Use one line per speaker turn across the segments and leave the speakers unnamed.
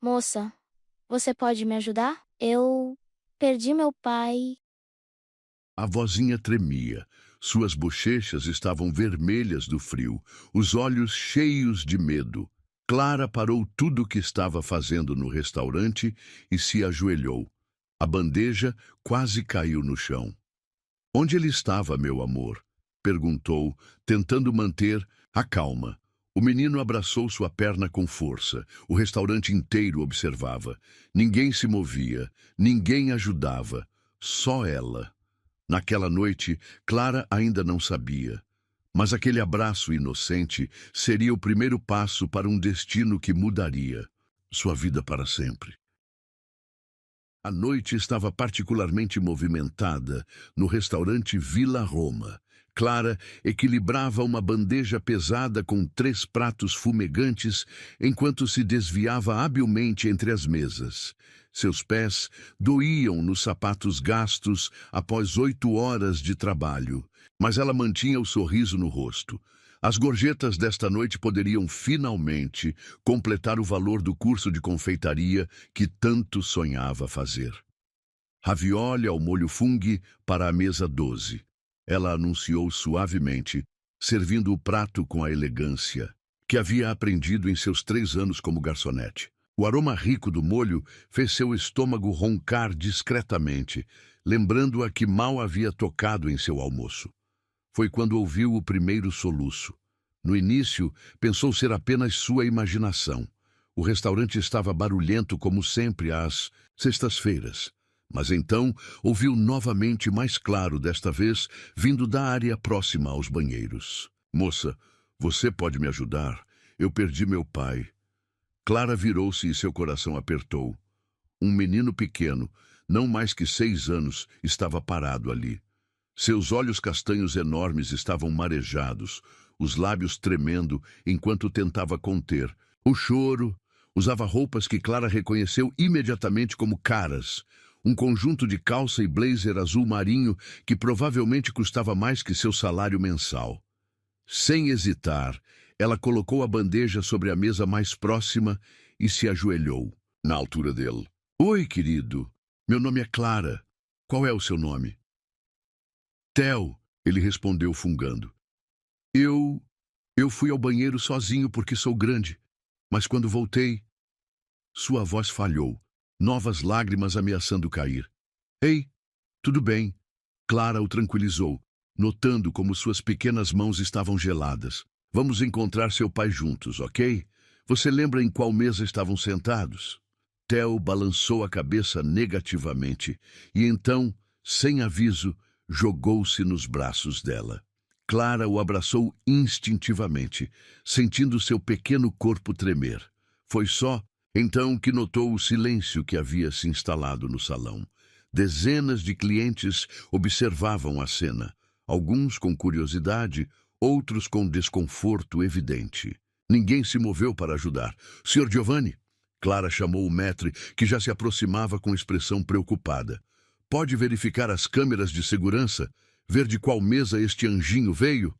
Moça, você pode me ajudar? Eu perdi meu pai.
A vozinha tremia. Suas bochechas estavam vermelhas do frio, os olhos cheios de medo. Clara parou tudo o que estava fazendo no restaurante e se ajoelhou. A bandeja quase caiu no chão. Onde ele estava, meu amor? Perguntou, tentando manter a calma. O menino abraçou sua perna com força. O restaurante inteiro observava. Ninguém se movia, ninguém ajudava. Só ela. Naquela noite, Clara ainda não sabia. Mas aquele abraço inocente seria o primeiro passo para um destino que mudaria sua vida para sempre. A noite estava particularmente movimentada no restaurante Vila Roma. Clara equilibrava uma bandeja pesada com 3 pratos fumegantes enquanto se desviava habilmente entre as mesas. Seus pés doíam nos sapatos gastos após 8 horas de trabalho, mas ela mantinha o sorriso no rosto. As gorjetas desta noite poderiam finalmente completar o valor do curso de confeitaria que tanto sonhava fazer. Ravioli ao molho fungo para a mesa 12. Ela anunciou suavemente, servindo o prato com a elegância que havia aprendido em seus 3 anos como garçonete. O aroma rico do molho fez seu estômago roncar discretamente, lembrando-a que mal havia tocado em seu almoço. Foi quando ouviu o primeiro soluço. No início, pensou ser apenas sua imaginação. O restaurante estava barulhento como sempre às sextas-feiras. Mas então ouviu novamente mais claro, desta vez vindo da área próxima aos banheiros. Moça, você pode me ajudar? Eu perdi meu pai. Clara virou-se e seu coração apertou. Um menino pequeno, não mais que 6 anos, estava parado ali. Seus olhos castanhos enormes estavam marejados, os lábios tremendo enquanto tentava conter o choro. Usava roupas que Clara reconheceu imediatamente como caras. Um conjunto de calça e blazer azul marinho que provavelmente custava mais que seu salário mensal. Sem hesitar, ela colocou a bandeja sobre a mesa mais próxima e se ajoelhou, na altura dele. Oi, querido. Meu nome é Clara. Qual é o seu nome? Theo, ele respondeu fungando. Eu fui ao banheiro sozinho porque sou grande, mas quando voltei, sua voz falhou, novas lágrimas ameaçando cair. Ei, tudo bem, Clara o tranquilizou, notando como suas pequenas mãos estavam geladas. Vamos encontrar seu pai juntos, ok? Você lembra em qual mesa estavam sentados? Theo balançou a cabeça negativamente e então, sem aviso, jogou-se nos braços dela. Clara o abraçou instintivamente, sentindo seu pequeno corpo tremer. Foi só então que notou o silêncio que havia se instalado no salão. Dezenas de clientes observavam a cena, alguns com curiosidade, outros com desconforto evidente. Ninguém se moveu para ajudar. Sr. Giovanni? Clara chamou o maître, que já se aproximava com expressão preocupada. Pode verificar as câmeras de segurança? Ver de qual mesa este anjinho veio?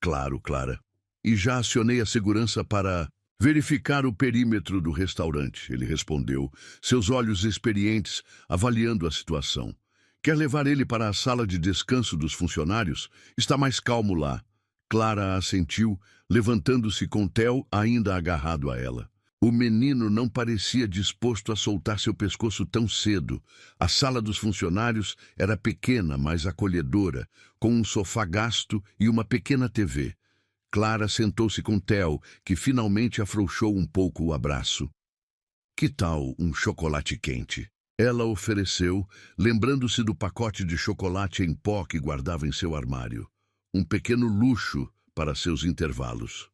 Claro, Clara. E já acionei a segurança para verificar o perímetro do restaurante, ele respondeu, seus olhos experientes avaliando a situação. Quer levar ele para a sala de descanso dos funcionários? Está mais calmo lá. Clara assentiu, levantando-se com Theo ainda agarrado a ela. O menino não parecia disposto a soltar seu pescoço tão cedo. A sala dos funcionários era pequena, mas acolhedora, com um sofá gasto e uma pequena TV. Clara sentou-se com Theo, que finalmente afrouxou um pouco o abraço. Que tal um chocolate quente? Ela ofereceu, lembrando-se do pacote de chocolate em pó que guardava em seu armário. Um pequeno luxo para seus intervalos.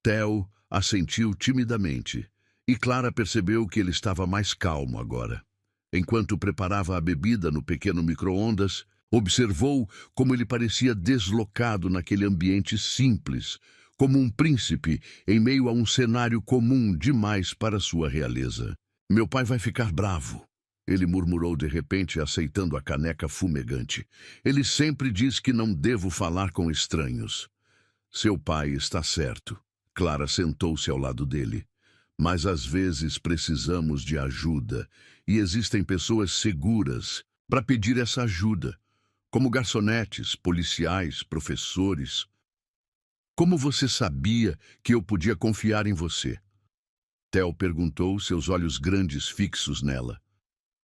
Theo assentiu timidamente, e Clara percebeu que ele estava mais calmo agora. Enquanto preparava a bebida no pequeno micro-ondas, observou como ele parecia deslocado naquele ambiente simples, como um príncipe em meio a um cenário comum demais para sua realeza. Meu pai vai ficar bravo, ele murmurou de repente, aceitando a caneca fumegante. Ele sempre diz que não devo falar com estranhos. Seu pai está certo. Clara sentou-se ao lado dele. Mas às vezes precisamos de ajuda e existem pessoas seguras para pedir essa ajuda, como garçonetes, policiais, professores. Como você sabia que eu podia confiar em você? Theo perguntou, seus olhos grandes fixos nela.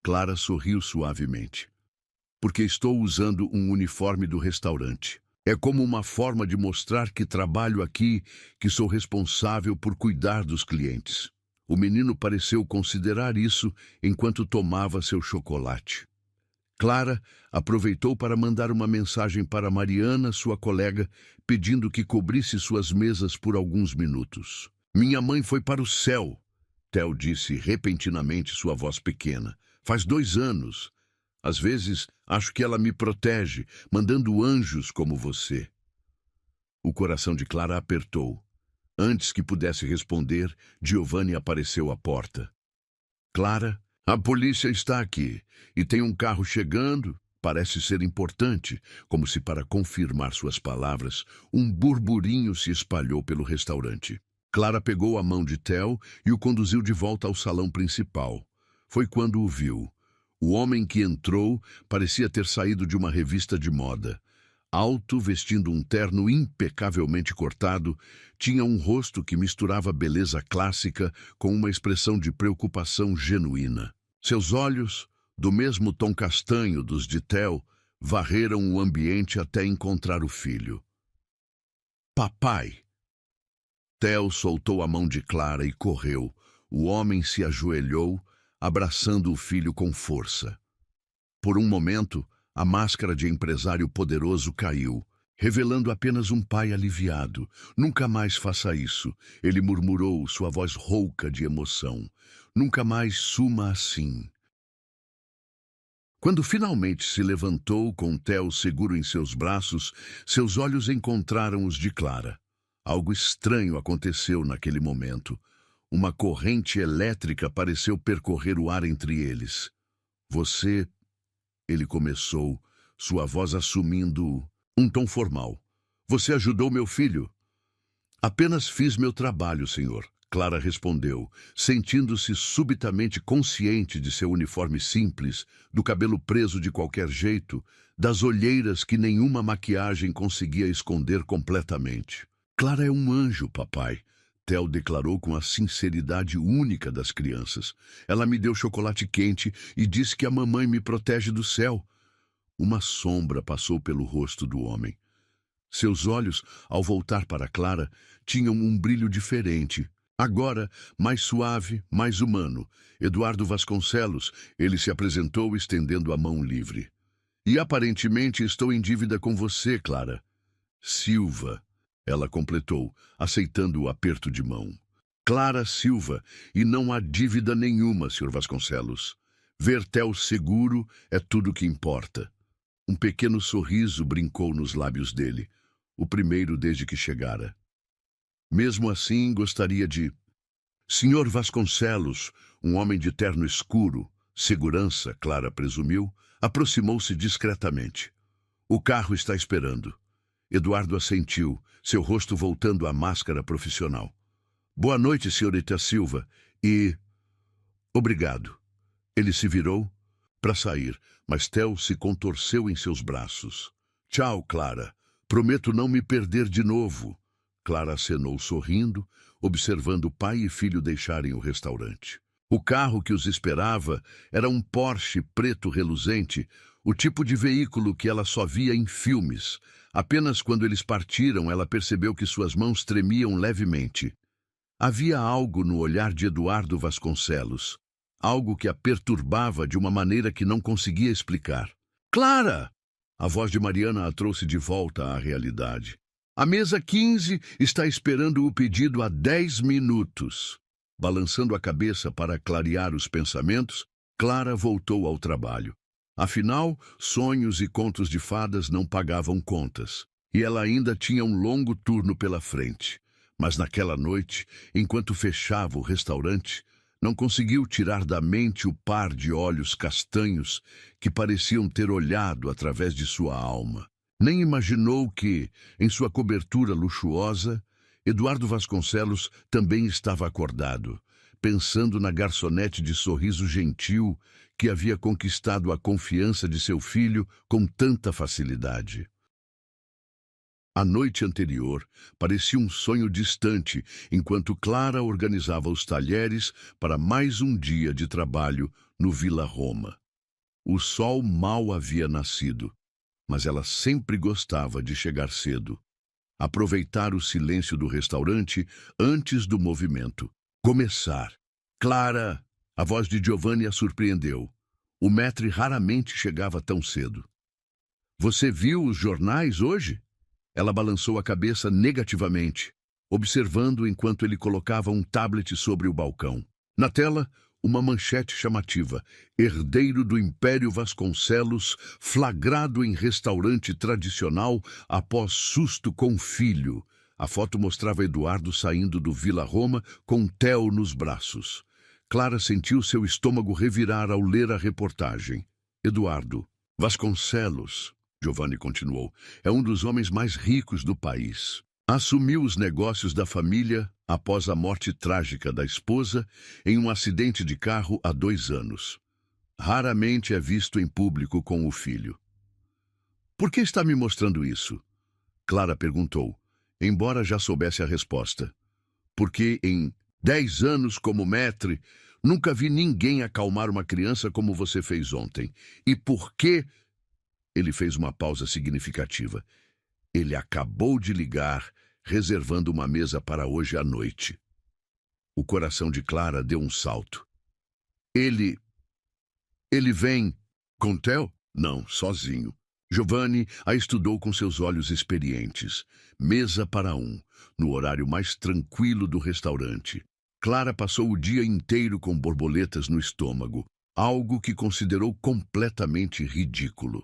Clara sorriu suavemente. Porque estou usando um uniforme do restaurante. É como uma forma de mostrar que trabalho aqui, que sou responsável por cuidar dos clientes. O menino pareceu considerar isso enquanto tomava seu chocolate. Clara aproveitou para mandar uma mensagem para Mariana, sua colega, pedindo que cobrisse suas mesas por alguns minutos. Minha mãe foi para o céu, Theo disse repentinamente, sua voz pequena. Faz 2 anos. Às vezes, acho que ela me protege, mandando anjos como você. O coração de Clara apertou. Antes que pudesse responder, Giovanni apareceu à porta. Clara, a polícia está aqui e tem um carro chegando. Parece ser importante, como se para confirmar suas palavras, um burburinho se espalhou pelo restaurante. Clara pegou a mão de Theo e o conduziu de volta ao salão principal. Foi quando o viu. O homem que entrou parecia ter saído de uma revista de moda. Alto, vestindo um terno impecavelmente cortado, tinha um rosto que misturava beleza clássica com uma expressão de preocupação genuína. Seus olhos, do mesmo tom castanho dos de Theo, varreram o ambiente até encontrar o filho. Papai! Theo soltou a mão de Clara e correu. O homem se ajoelhou, abraçando o filho com força. Por um momento, a máscara de empresário poderoso caiu, revelando apenas um pai aliviado. Nunca mais faça isso, ele murmurou, sua voz rouca de emoção. Nunca mais suma assim. Quando finalmente se levantou com Theo seguro em seus braços, seus olhos encontraram os de Clara. Algo estranho aconteceu naquele momento. Uma corrente elétrica pareceu percorrer o ar entre eles. Você... Ele começou, sua voz assumindo um tom formal. Você ajudou meu filho? Apenas fiz meu trabalho, senhor, Clara respondeu, sentindo-se subitamente consciente de seu uniforme simples, do cabelo preso de qualquer jeito, das olheiras que nenhuma maquiagem conseguia esconder completamente. Clara é um anjo, papai. Theo declarou com a sinceridade única das crianças. Ela me deu chocolate quente e disse que a mamãe me protege do céu. Uma sombra passou pelo rosto do homem. Seus olhos, ao voltar para Clara, tinham um brilho diferente. Agora, mais suave, mais humano. Eduardo Vasconcelos, ele se apresentou estendendo a mão livre. E aparentemente estou em dívida com você, Clara. Silva. Ela completou, aceitando o aperto de mão. Clara Silva, e não há dívida nenhuma, Sr. Vasconcelos. Ver Theo seguro é tudo o que importa. Um pequeno sorriso brincou nos lábios dele, o primeiro desde que chegara. Mesmo assim, gostaria de... Sr. Vasconcelos, um homem de terno escuro, segurança, Clara presumiu, aproximou-se discretamente. O carro está esperando. Eduardo assentiu, seu rosto voltando à máscara profissional. Boa noite, senhorita Silva, e... Obrigado. Ele se virou para sair, mas Theo se contorceu em seus braços. Tchau, Clara. Prometo não me perder de novo. Clara acenou sorrindo, observando pai e filho deixarem o restaurante. O carro que os esperava era um Porsche preto reluzente, o tipo de veículo que ela só via em filmes. Apenas quando eles partiram, ela percebeu que suas mãos tremiam levemente. Havia algo no olhar de Eduardo Vasconcelos, algo que a perturbava de uma maneira que não conseguia explicar. Clara! A voz de Mariana a trouxe de volta à realidade. A mesa 15 está esperando o pedido há 10 minutos. Balançando a cabeça para clarear os pensamentos, Clara voltou ao trabalho. Afinal, sonhos e contos de fadas não pagavam contas, e ela ainda tinha um longo turno pela frente. Mas naquela noite, enquanto fechava o restaurante, não conseguiu tirar da mente o par de olhos castanhos que pareciam ter olhado através de sua alma. Nem imaginou que, em sua cobertura luxuosa, Eduardo Vasconcelos também estava acordado, pensando na garçonete de sorriso gentil que havia conquistado a confiança de seu filho com tanta facilidade. A noite anterior parecia um sonho distante, enquanto Clara organizava os talheres para mais um dia de trabalho no Vila Roma. O sol mal havia nascido, mas ela sempre gostava de chegar cedo, aproveitar o silêncio do restaurante antes do movimento começar. Clara! A voz de Giovanni a surpreendeu. O maître raramente chegava tão cedo. Você viu os jornais hoje? Ela balançou a cabeça negativamente, observando enquanto ele colocava um tablet sobre o balcão. Na tela, uma manchete chamativa: herdeiro do Império Vasconcelos, flagrado em restaurante tradicional após susto com filho. A foto mostrava Eduardo saindo do Vila Roma com Theo nos braços. Clara sentiu seu estômago revirar ao ler a reportagem. Eduardo Vasconcelos, Giovanni continuou, é um dos homens mais ricos do país. Assumiu os negócios da família após a morte trágica da esposa em um acidente de carro há 2 anos. Raramente é visto em público com o filho. Por que está me mostrando isso? Clara perguntou, embora já soubesse a resposta. Porque em 10 anos como maître, nunca vi ninguém acalmar uma criança como você fez ontem. E por que... Ele fez uma pausa significativa. Ele acabou de ligar, reservando uma mesa para hoje à noite. O coração de Clara deu um salto. Ele vem com Theo? Não, sozinho. Giovanni a estudou com seus olhos experientes. Mesa para 1, no horário mais tranquilo do restaurante. Clara passou o dia inteiro com borboletas no estômago, algo que considerou completamente ridículo.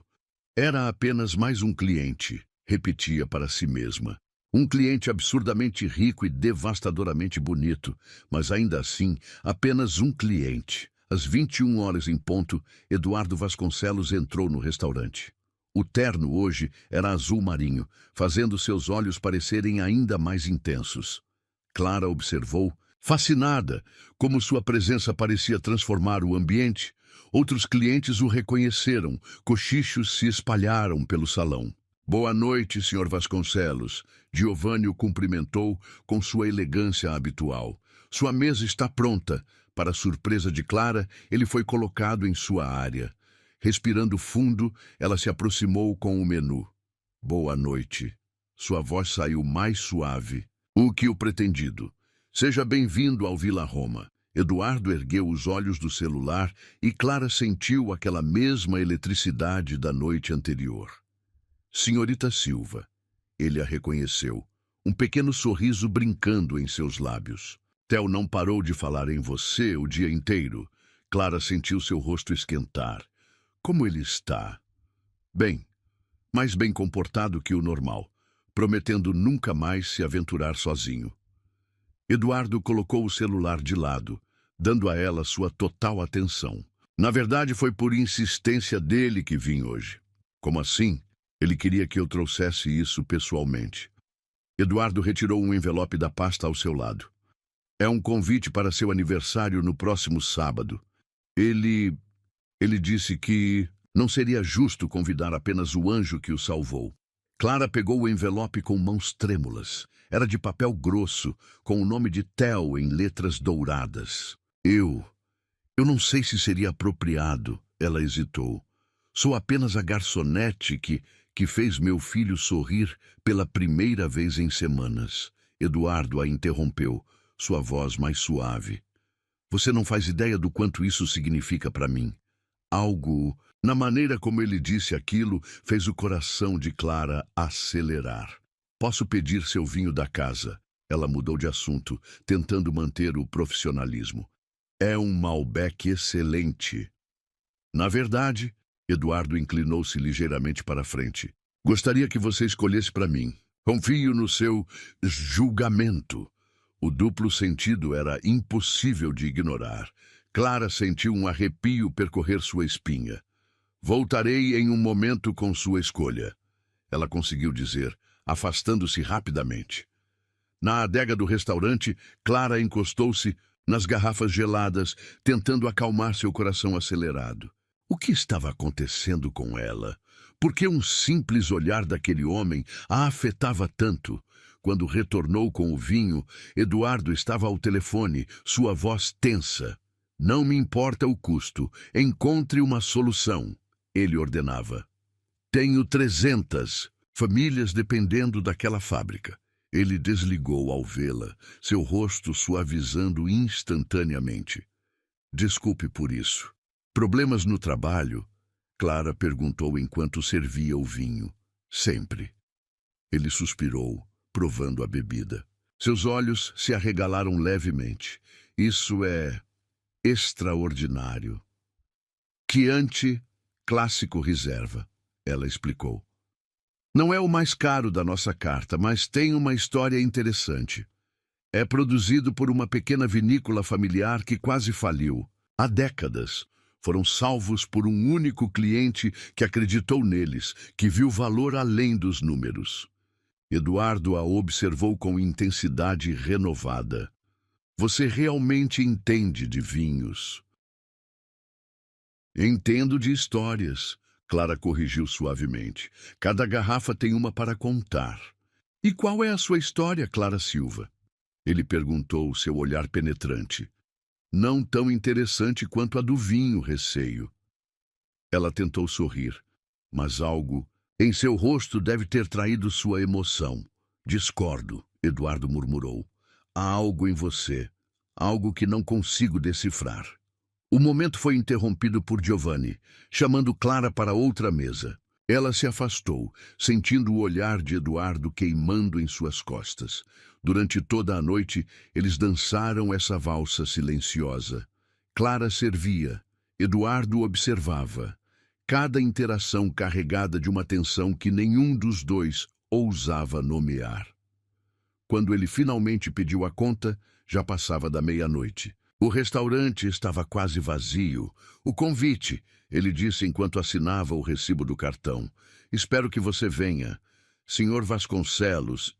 Era apenas mais um cliente, repetia para si mesma. Um cliente absurdamente rico e devastadoramente bonito, mas ainda assim, apenas um cliente. Às 21 horas em ponto, Eduardo Vasconcelos entrou no restaurante. O terno hoje era azul marinho, fazendo seus olhos parecerem ainda mais intensos. Clara observou, fascinada, como sua presença parecia transformar o ambiente. Outros clientes o reconheceram, cochichos se espalharam pelo salão. Boa noite, Sr. Vasconcelos. Giovanni o cumprimentou com sua elegância habitual. Sua mesa está pronta. Para surpresa de Clara, ele foi colocado em sua área. Respirando fundo, ela se aproximou com o menu. Boa noite. Sua voz saiu mais suave. O que o pretendido? Seja bem-vindo ao Vila Roma. Eduardo ergueu os olhos do celular e Clara sentiu aquela mesma eletricidade da noite anterior. Senhorita Silva. Ele a reconheceu, um pequeno sorriso brincando em seus lábios. Theo não parou de falar em você o dia inteiro. Clara sentiu seu rosto esquentar. Como ele está? Bem, mais bem comportado que o normal, prometendo nunca mais se aventurar sozinho. Eduardo colocou o celular de lado, dando a ela sua total atenção. Na verdade, foi por insistência dele que vim hoje. Como assim? Ele queria que eu trouxesse isso pessoalmente. Eduardo retirou um envelope da pasta ao seu lado. É um convite para seu aniversário no próximo sábado. Ele disse que não seria justo convidar apenas o anjo que o salvou. Clara pegou o envelope com mãos trêmulas. Era de papel grosso, com o nome de Theo em letras douradas. Eu não sei se seria apropriado, ela hesitou. Sou apenas a garçonete que fez meu filho sorrir pela primeira vez em semanas. Eduardo a interrompeu, sua voz mais suave. Você não faz ideia do quanto isso significa para mim. Algo, na maneira como ele disse aquilo, fez o coração de Clara acelerar. Posso pedir seu vinho da casa? Ela mudou de assunto, tentando manter o profissionalismo. É um Malbec excelente. Na verdade, Eduardo inclinou-se ligeiramente para a frente. Gostaria que você escolhesse para mim. Confio no seu julgamento. O duplo sentido era impossível de ignorar. Clara sentiu um arrepio percorrer sua espinha. Voltarei em um momento com sua escolha. Ela conseguiu dizer, afastando-se rapidamente. Na adega do restaurante, Clara encostou-se nas garrafas geladas, tentando acalmar seu coração acelerado. O que estava acontecendo com ela? Por que um simples olhar daquele homem a afetava tanto? Quando retornou com o vinho, Eduardo estava ao telefone, sua voz tensa. Não me importa o custo, encontre uma solução, ele ordenava. Tenho 300 famílias dependendo daquela fábrica. Ele desligou ao vê-la, seu rosto suavizando instantaneamente. Desculpe por isso. Problemas no trabalho? Clara perguntou enquanto servia o vinho. Sempre. Ele suspirou, provando a bebida. Seus olhos se arregalaram levemente. Isso é extraordinário. Chianti Clássico Reserva, ela explicou. Não é o mais caro da nossa carta, mas tem uma história interessante. É produzido por uma pequena vinícola familiar que quase faliu. Há décadas. Foram salvos por um único cliente que acreditou neles, que viu valor além dos números. Eduardo a observou com intensidade renovada. Você realmente entende de vinhos? Entendo de histórias, Clara corrigiu suavemente. Cada garrafa tem uma para contar. E qual é a sua história, Clara Silva? Ele perguntou, seu olhar penetrante. Não tão interessante quanto a do vinho, receio. Ela tentou sorrir, mas algo em seu rosto deve ter traído sua emoção. Discordo, Eduardo murmurou. Há algo em você, algo que não consigo decifrar. O momento foi interrompido por Giovanni, chamando Clara para outra mesa. Ela se afastou, sentindo o olhar de Eduardo queimando em suas costas. Durante toda a noite, eles dançaram essa valsa silenciosa. Clara servia, Eduardo observava. Cada interação carregada de uma tensão que nenhum dos dois ousava nomear. Quando ele finalmente pediu a conta, já passava da meia-noite. O restaurante estava quase vazio. O convite, ele disse enquanto assinava o recibo do cartão. Espero que você venha. Senhor Vasconcelos,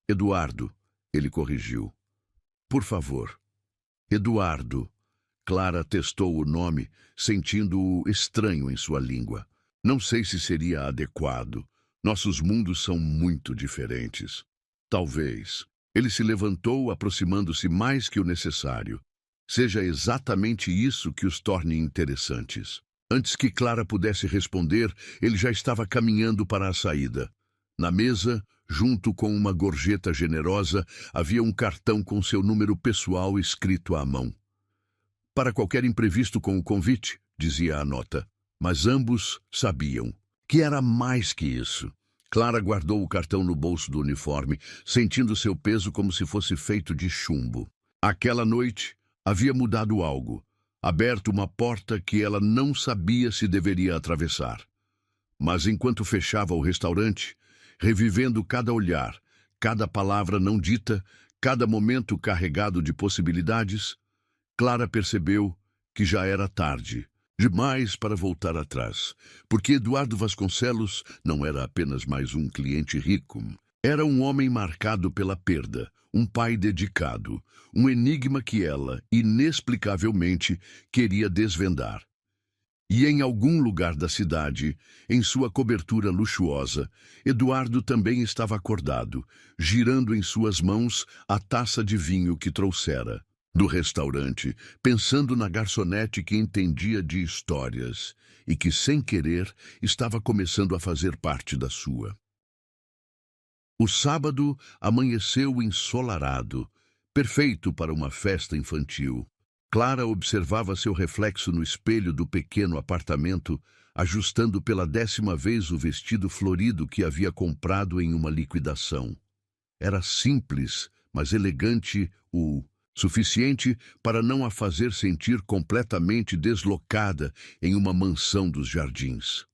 Eduardo, ele corrigiu. Por favor. Eduardo. Clara testou o nome, sentindo-o estranho em sua língua. Não sei se seria adequado. Nossos mundos são muito diferentes. Talvez. Ele se levantou, aproximando-se mais que o necessário. Seja exatamente isso que os torne interessantes. Antes que Clara pudesse responder, ele já estava caminhando para a saída. Na mesa, junto com uma gorjeta generosa, havia um cartão com seu número pessoal escrito à mão. Para qualquer imprevisto com o convite, dizia a nota. Mas ambos sabiam que era mais que isso. Clara guardou o cartão no bolso do uniforme, sentindo seu peso como se fosse feito de chumbo. Aquela noite, havia mudado algo, aberto uma porta que ela não sabia se deveria atravessar. Mas enquanto fechava o restaurante, revivendo cada olhar, cada palavra não dita, cada momento carregado de possibilidades, Clara percebeu que já era tarde, demais para voltar atrás, porque Eduardo Vasconcelos não era apenas mais um cliente rico. Era um homem marcado pela perda, um pai dedicado, um enigma que ela, inexplicavelmente, queria desvendar. E em algum lugar da cidade, em sua cobertura luxuosa, Eduardo também estava acordado, girando em suas mãos a taça de vinho que trouxera do restaurante, pensando na garçonete que entendia de histórias e que, sem querer, estava começando a fazer parte da sua. O sábado amanheceu ensolarado, perfeito para uma festa infantil. Clara observava seu reflexo no espelho do pequeno apartamento, ajustando pela 10ª vez o vestido florido que havia comprado em uma liquidação. Era simples, mas elegante o suficiente para não a fazer sentir completamente deslocada em uma mansão dos jardins.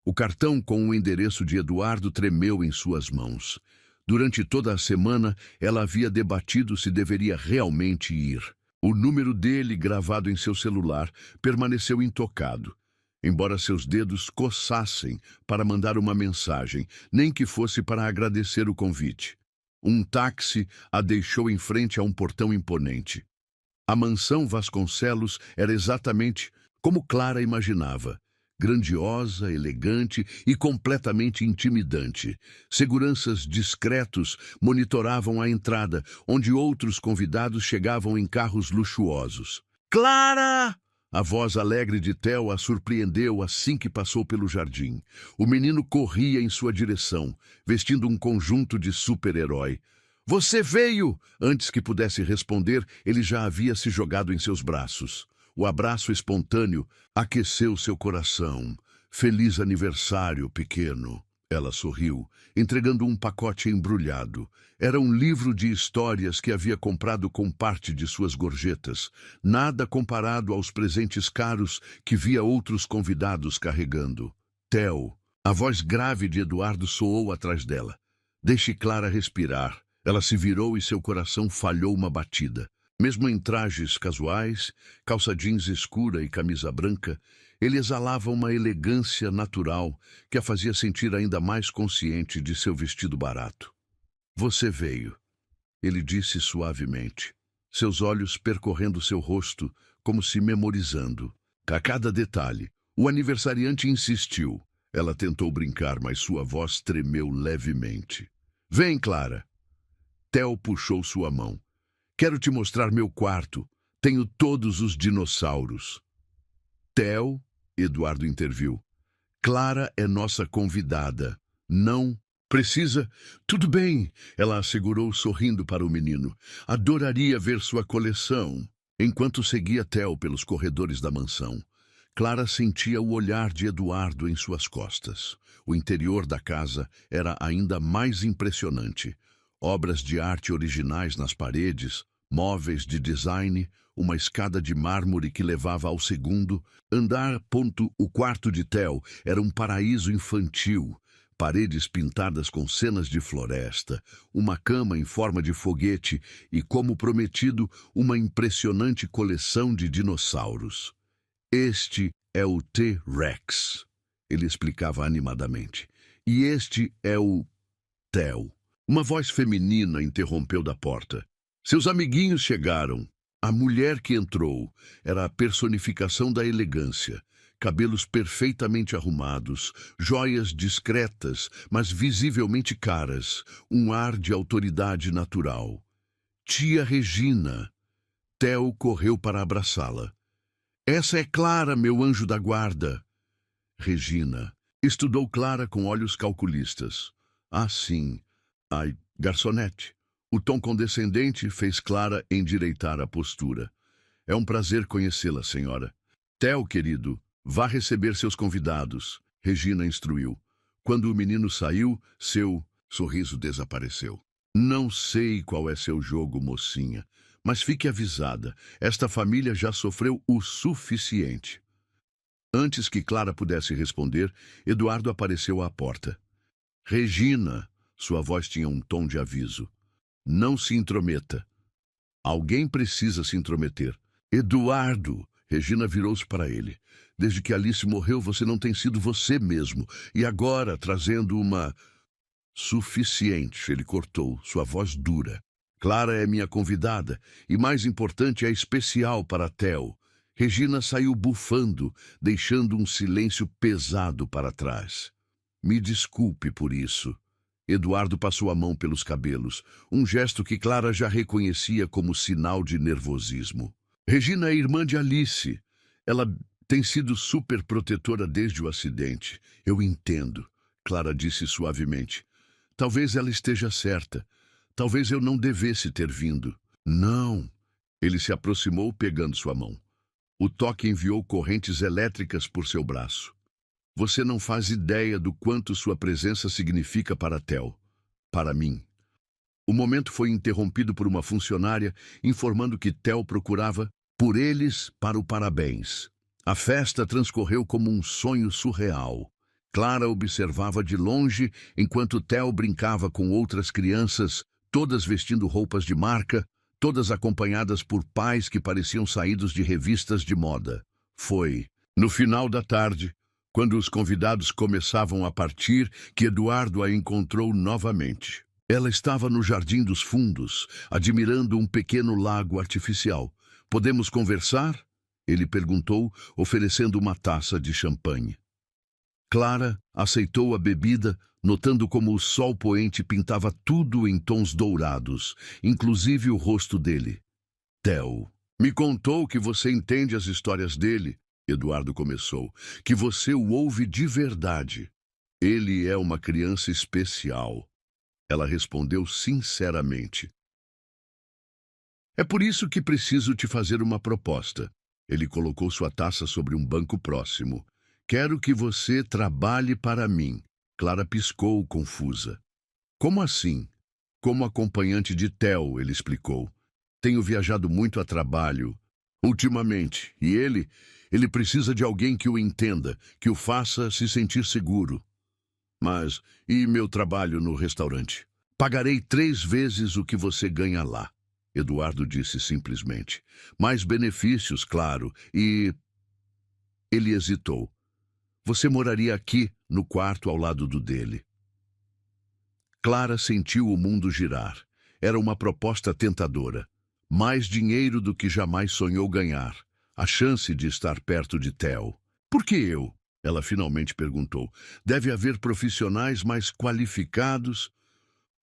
O cartão com o endereço de Eduardo tremeu em suas mãos. Durante toda a semana, ela havia debatido se deveria realmente ir. O número dele, gravado em seu celular, permaneceu intocado, embora seus dedos coçassem para mandar uma mensagem, nem que fosse para agradecer o convite. Um táxi a deixou em frente a um portão imponente. A mansão Vasconcelos era exatamente como Clara imaginava. Grandiosa, elegante e completamente intimidante. Seguranças discretos monitoravam a entrada, onde outros convidados chegavam em carros luxuosos. Clara! A voz alegre de Theo a surpreendeu assim que passou pelo jardim. O menino corria em sua direção, vestindo um conjunto de super-herói. Você veio! Antes que pudesse responder, ele já havia se jogado em seus braços. O abraço espontâneo aqueceu seu coração. Feliz aniversário, pequeno. Ela sorriu, entregando um pacote embrulhado. Era um livro de histórias que havia comprado com parte de suas gorjetas. Nada comparado aos presentes caros que via outros convidados carregando. Theo, a voz grave de Eduardo soou atrás dela. Deixe Clara respirar. Ela se virou e seu coração falhou uma batida. Mesmo em trajes casuais, calça jeans escura e camisa branca, ele exalava uma elegância natural que a fazia sentir ainda mais consciente de seu vestido barato. Você veio, ele disse suavemente, seus olhos percorrendo seu rosto como se memorizando. A cada detalhe, o aniversariante insistiu. Ela tentou brincar, mas sua voz tremeu levemente. Vem, Clara. Theo puxou sua mão. Quero te mostrar meu quarto. Tenho todos os dinossauros. Theo, Eduardo interviu. Clara é nossa convidada. Não precisa. Tudo bem, ela assegurou sorrindo para o menino. Adoraria ver sua coleção. Enquanto seguia Theo pelos corredores da mansão, Clara sentia o olhar de Eduardo em suas costas. O interior da casa era ainda mais impressionante. Obras de arte originais nas paredes, móveis de design, uma escada de mármore que levava ao segundo andar. O quarto de Theo era um paraíso infantil. Paredes pintadas com cenas de floresta, uma cama em forma de foguete e, como prometido, uma impressionante coleção de dinossauros. Este é o T-Rex, ele explicava animadamente. E este é o Theo. Uma voz feminina interrompeu da porta. Seus amiguinhos chegaram. A mulher que entrou era a personificação da elegância. Cabelos perfeitamente arrumados, joias discretas, mas visivelmente caras, um ar de autoridade natural. Tia Regina. Theo correu para abraçá-la. Essa é Clara, meu anjo da guarda. Regina. Estudou Clara com olhos calculistas. Ah, sim. Ai, garçonete. O tom condescendente fez Clara endireitar a postura. É um prazer conhecê-la, senhora. Theo, querido, vá receber seus convidados, Regina instruiu. Quando o menino saiu, seu sorriso desapareceu. Não sei qual é seu jogo, mocinha, mas fique avisada, esta família já sofreu o suficiente. Antes que Clara pudesse responder, Eduardo apareceu à porta. Regina, sua voz tinha um tom de aviso. Não se intrometa. Alguém precisa se intrometer. Eduardo, Regina virou-se para ele. Desde que Alice morreu, você não tem sido você mesmo. E agora, trazendo uma... Suficiente, ele cortou, sua voz dura. Clara é minha convidada, e mais importante, é especial para Theo. Regina saiu bufando, deixando um silêncio pesado para trás. Me desculpe por isso. Eduardo passou a mão pelos cabelos, um gesto que Clara já reconhecia como sinal de nervosismo. Regina é irmã de Alice. Ela tem sido super protetora desde o acidente. Eu entendo, Clara disse suavemente. Talvez ela esteja certa. Talvez eu não devesse ter vindo. Não. Ele se aproximou pegando sua mão. O toque enviou correntes elétricas por seu braço. Você não faz ideia do quanto sua presença significa para Theo. Para mim. O momento foi interrompido por uma funcionária informando que Theo procurava por eles para o parabéns. A festa transcorreu como um sonho surreal. Clara observava de longe enquanto Theo brincava com outras crianças, todas vestindo roupas de marca, todas acompanhadas por pais que pareciam saídos de revistas de moda. Foi, no final da tarde, quando os convidados começavam a partir, que Eduardo a encontrou novamente. Ela estava no Jardim dos Fundos, admirando um pequeno lago artificial. Podemos conversar? Ele perguntou, oferecendo uma taça de champanhe. Clara aceitou a bebida, notando como o sol poente pintava tudo em tons dourados, inclusive o rosto dele. Theo, me contou que você entende as histórias dele, Eduardo começou, que você o ouve de verdade. Ele é uma criança especial. Ela respondeu sinceramente. É por isso que preciso te fazer uma proposta. Ele colocou sua taça sobre um banco próximo. Quero que você trabalhe para mim. Clara piscou, confusa. Como assim? Como acompanhante de Theo, ele explicou. Tenho viajado muito a trabalho, ultimamente, e ele precisa de alguém que o entenda, que o faça se sentir seguro. Mas, e meu trabalho no restaurante? Pagarei 3 vezes o que você ganha lá. Eduardo disse simplesmente. Mais benefícios, claro, e... Ele hesitou. Você moraria aqui, no quarto ao lado do dele. Clara sentiu o mundo girar. Era uma proposta tentadora. Mais dinheiro do que jamais sonhou ganhar. A chance de estar perto de Theo. Por que eu? Ela finalmente perguntou. Deve haver profissionais mais qualificados...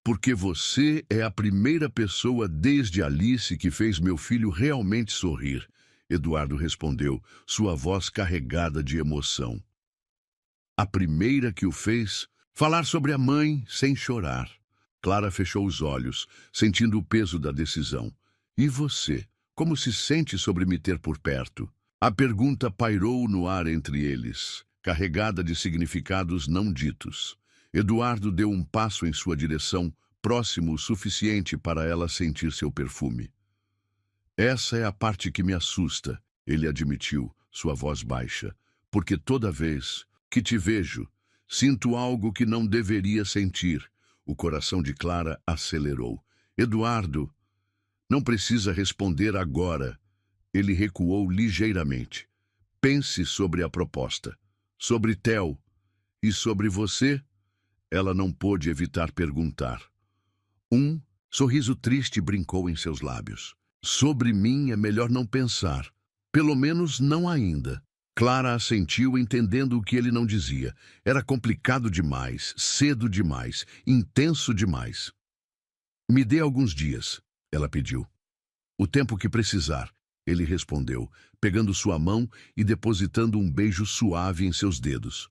Porque você é a primeira pessoa desde Alice que fez meu filho realmente sorrir, Eduardo respondeu, sua voz carregada de emoção. A primeira que o fez falar sobre a mãe sem chorar. Clara fechou os olhos, sentindo o peso da decisão. E você? Como se sente sobre me ter por perto? A pergunta pairou no ar entre eles, carregada de significados não ditos. Eduardo deu um passo em sua direção, próximo o suficiente para ela sentir seu perfume. Essa é a parte que me assusta, ele admitiu, sua voz baixa, porque toda vez que te vejo, sinto algo que não deveria sentir. O coração de Clara acelerou. Eduardo, não precisa responder agora. Ele recuou ligeiramente. Pense sobre a proposta, sobre Theo e sobre você. Ela não pôde evitar perguntar. Um sorriso triste brincou em seus lábios. Sobre mim é melhor não pensar. Pelo menos não ainda. Clara assentiu, entendendo o que ele não dizia. Era complicado demais, cedo demais, intenso demais. Me dê alguns dias, ela pediu. O tempo que precisar, ele respondeu, pegando sua mão e depositando um beijo suave em seus dedos.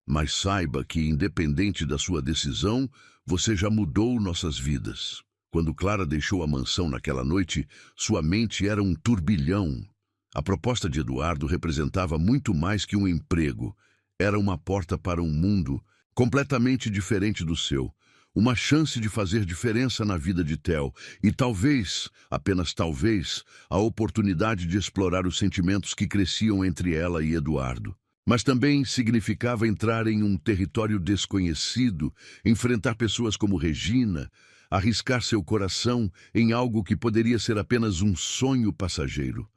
Mas saiba que, independente da sua decisão, você já mudou nossas vidas. Quando Clara deixou a mansão naquela noite, sua mente era um turbilhão. A proposta de Eduardo representava muito mais que um emprego. Era uma porta para um mundo completamente diferente do seu. Uma chance de fazer diferença na vida de Theo. E talvez, apenas talvez, a oportunidade de explorar os sentimentos que cresciam entre ela e Eduardo. Mas também significava entrar em um território desconhecido, enfrentar pessoas como Regina, arriscar seu coração em algo que poderia ser apenas um sonho passageiro.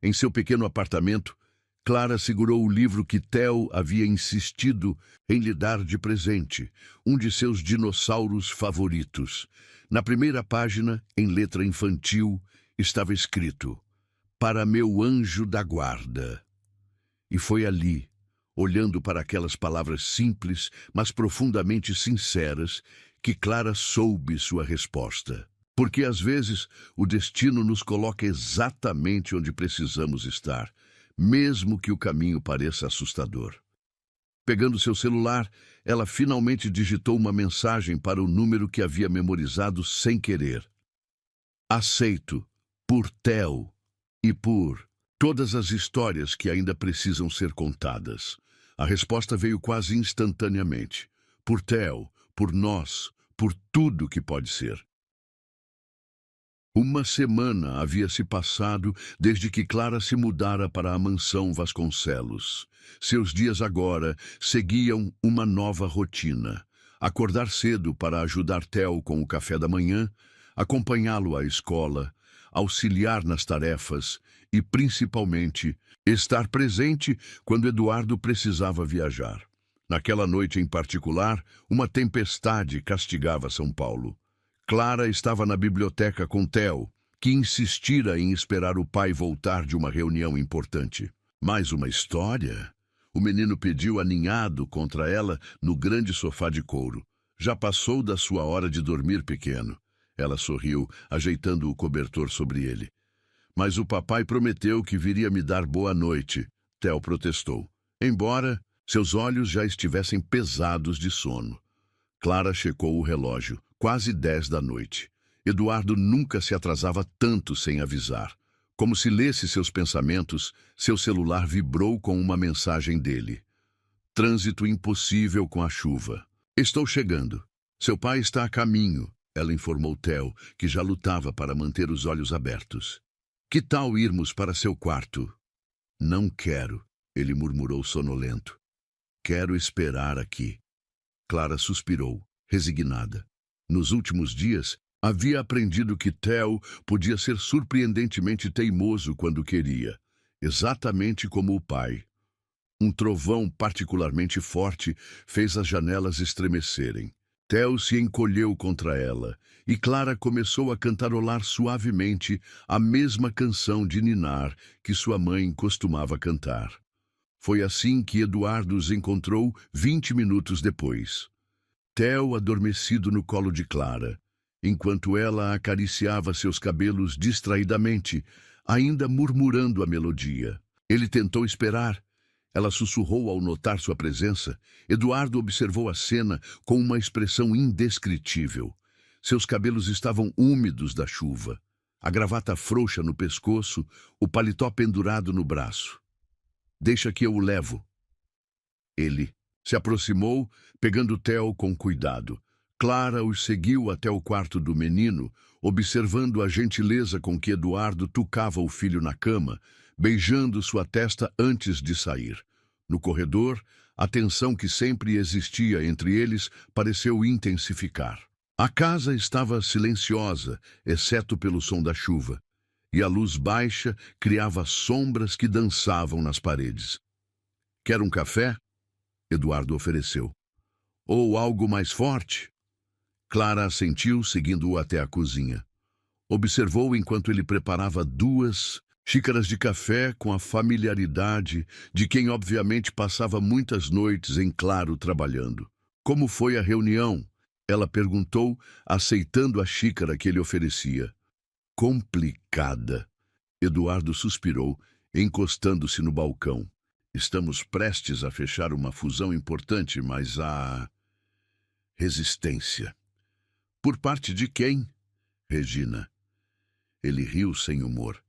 Em seu pequeno apartamento, Clara segurou o livro que Theo havia insistido em lhe dar de presente, um de seus dinossauros favoritos. Na primeira página, em letra infantil, estava escrito: Para meu anjo da guarda. E foi ali, olhando para aquelas palavras simples, mas profundamente sinceras, que Clara soube sua resposta. Porque às vezes o destino nos coloca exatamente onde precisamos estar, mesmo que o caminho pareça assustador. Pegando seu celular, ela finalmente digitou uma mensagem para o número que havia memorizado sem querer. Aceito, por Theo e por todas as histórias que ainda precisam ser contadas. A resposta veio quase instantaneamente. Por Theo, por nós, por tudo que pode ser. Uma semana havia se passado desde que Clara se mudara para a mansão Vasconcelos. Seus dias agora seguiam uma nova rotina. Acordar cedo para ajudar Theo com o café da manhã, acompanhá-lo à escola, auxiliar nas tarefas e, principalmente, estar presente quando Eduardo precisava viajar. Naquela noite em particular, uma tempestade castigava São Paulo. Clara estava na biblioteca com Theo, que insistira em esperar o pai voltar de uma reunião importante. Mais uma história? O menino pediu aninhado contra ela no grande sofá de couro. Já passou da sua hora de dormir, pequeno. Ela sorriu, ajeitando o cobertor sobre ele. Mas o papai prometeu que viria me dar boa noite. Theo protestou, embora seus olhos já estivessem pesados de sono. Clara checou o relógio. Quase 10 da noite. Eduardo nunca se atrasava tanto sem avisar. Como se lesse seus pensamentos, seu celular vibrou com uma mensagem dele. Trânsito impossível com a chuva. Estou chegando. Seu pai está a caminho, ela informou Theo, que já lutava para manter os olhos abertos. Que tal irmos para seu quarto? Não quero, ele murmurou sonolento. Quero esperar aqui. Clara suspirou, resignada. Nos últimos dias, havia aprendido que Theo podia ser surpreendentemente teimoso quando queria, exatamente como o pai. Um trovão particularmente forte fez as janelas estremecerem. Theo se encolheu contra ela, e Clara começou a cantarolar suavemente a mesma canção de ninar que sua mãe costumava cantar. Foi assim que Eduardo os encontrou 20 minutos depois. Theo adormecido no colo de Clara, enquanto ela acariciava seus cabelos distraidamente, ainda murmurando a melodia. Ele tentou esperar. Ela sussurrou ao notar sua presença. Eduardo observou a cena com uma expressão indescritível. Seus cabelos estavam úmidos da chuva, a gravata frouxa no pescoço, o paletó pendurado no braço. Deixa que eu o levo. Ele se aproximou, pegando Theo com cuidado. Clara os seguiu até o quarto do menino, observando a gentileza com que Eduardo tucava o filho na cama, beijando sua testa antes de sair. No corredor, a tensão que sempre existia entre eles pareceu intensificar. A casa estava silenciosa, exceto pelo som da chuva, e a luz baixa criava sombras que dançavam nas paredes. Quer um café? Eduardo ofereceu. Ou algo mais forte? Clara assentiu, seguindo-o até a cozinha. Observou enquanto ele preparava 2 xícaras de café com a familiaridade de quem obviamente passava muitas noites em claro trabalhando. Como foi a reunião? Ela perguntou, aceitando a xícara que ele oferecia. Complicada. Eduardo suspirou, encostando-se no balcão. Estamos prestes a fechar uma fusão importante, mas há resistência. Por parte de quem? Regina. Ele riu sem humor.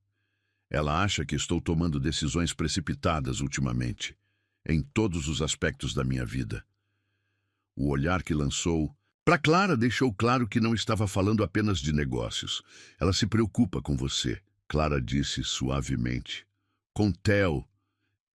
Ela acha que estou tomando decisões precipitadas ultimamente, em todos os aspectos da minha vida. O olhar que lançou para Clara deixou claro que não estava falando apenas de negócios. Ela se preocupa com você, Clara disse suavemente. Com Theo,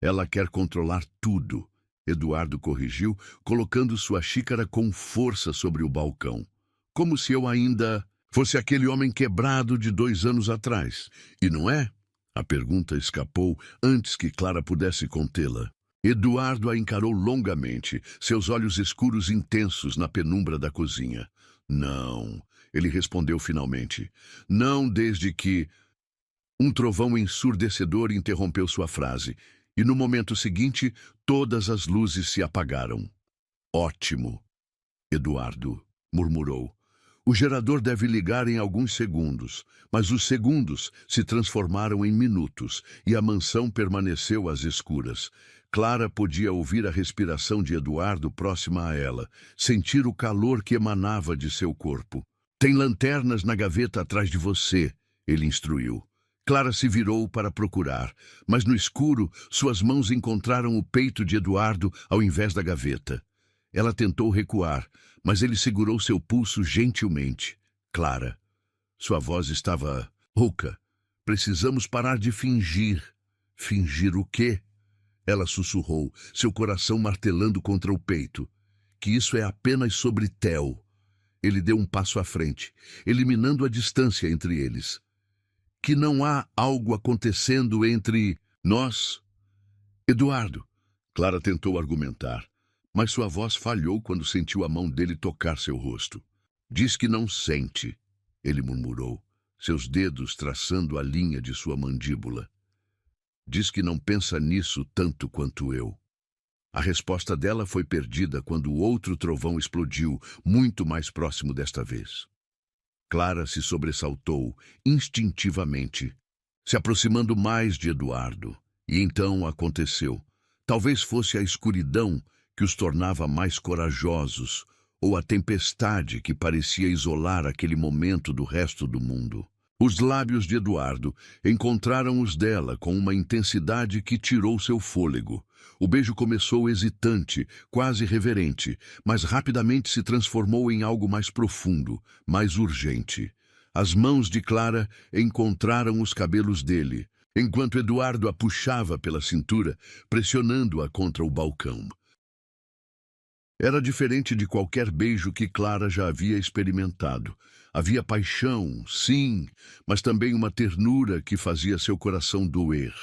ela quer controlar tudo. Eduardo corrigiu, colocando sua xícara com força sobre o balcão. Como se eu ainda fosse aquele homem quebrado de 2 anos atrás. E não é? A pergunta escapou antes que Clara pudesse contê-la. Eduardo a encarou longamente, seus olhos escuros intensos na penumbra da cozinha. Não, ele respondeu finalmente. Não desde que... Um trovão ensurdecedor interrompeu sua frase, e no momento seguinte, todas as luzes se apagaram. Ótimo, Eduardo murmurou. O gerador deve ligar em alguns segundos, mas os segundos se transformaram em minutos e a mansão permaneceu às escuras. Clara podia ouvir a respiração de Eduardo próxima a ela, sentir o calor que emanava de seu corpo. Tem lanternas na gaveta atrás de você, ele instruiu. Clara se virou para procurar, mas no escuro suas mãos encontraram o peito de Eduardo ao invés da gaveta. Ela tentou recuar, mas ele segurou seu pulso gentilmente. Clara. Sua voz estava rouca. Precisamos parar de fingir. Fingir o quê? Ela sussurrou, seu coração martelando contra o peito. Que isso é apenas sobre Theo. Ele deu um passo à frente, eliminando a distância entre eles. Que não há algo acontecendo entre nós? Eduardo. Clara tentou argumentar, mas sua voz falhou quando sentiu a mão dele tocar seu rosto. Diz que não sente, ele murmurou. seus dedos traçando a linha de sua mandíbula. Diz que não pensa nisso tanto quanto eu. A resposta dela foi perdida quando outro trovão explodiu, muito mais próximo desta vez. Clara se sobressaltou, instintivamente, se aproximando mais de Eduardo. E então aconteceu. Talvez fosse a escuridão que os tornava mais corajosos, ou a tempestade que parecia isolar aquele momento do resto do mundo. Os lábios de Eduardo encontraram os dela com uma intensidade que tirou seu fôlego. O beijo começou hesitante, quase reverente, mas rapidamente se transformou em algo mais profundo, mais urgente. As mãos de Clara encontraram os cabelos dele, enquanto Eduardo a puxava pela cintura, pressionando-a contra o balcão. Era diferente de qualquer beijo que Clara já havia experimentado. Havia paixão, sim, mas também uma ternura que fazia seu coração doer.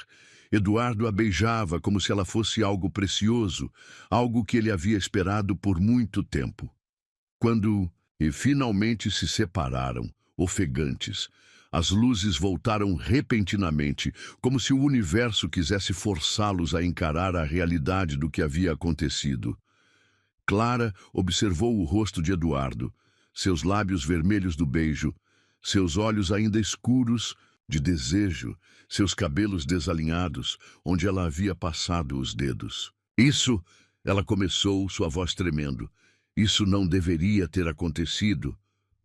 Eduardo a beijava como se ela fosse algo precioso, algo que ele havia esperado por muito tempo. Quando finalmente se separaram, ofegantes, as luzes voltaram repentinamente, como se o universo quisesse forçá-los a encarar a realidade do que havia acontecido. Clara observou o rosto de Eduardo, seus lábios vermelhos do beijo, seus olhos ainda escuros de desejo, seus cabelos desalinhados, onde ela havia passado os dedos. Isso, ela começou, sua voz tremendo. Isso não deveria ter acontecido.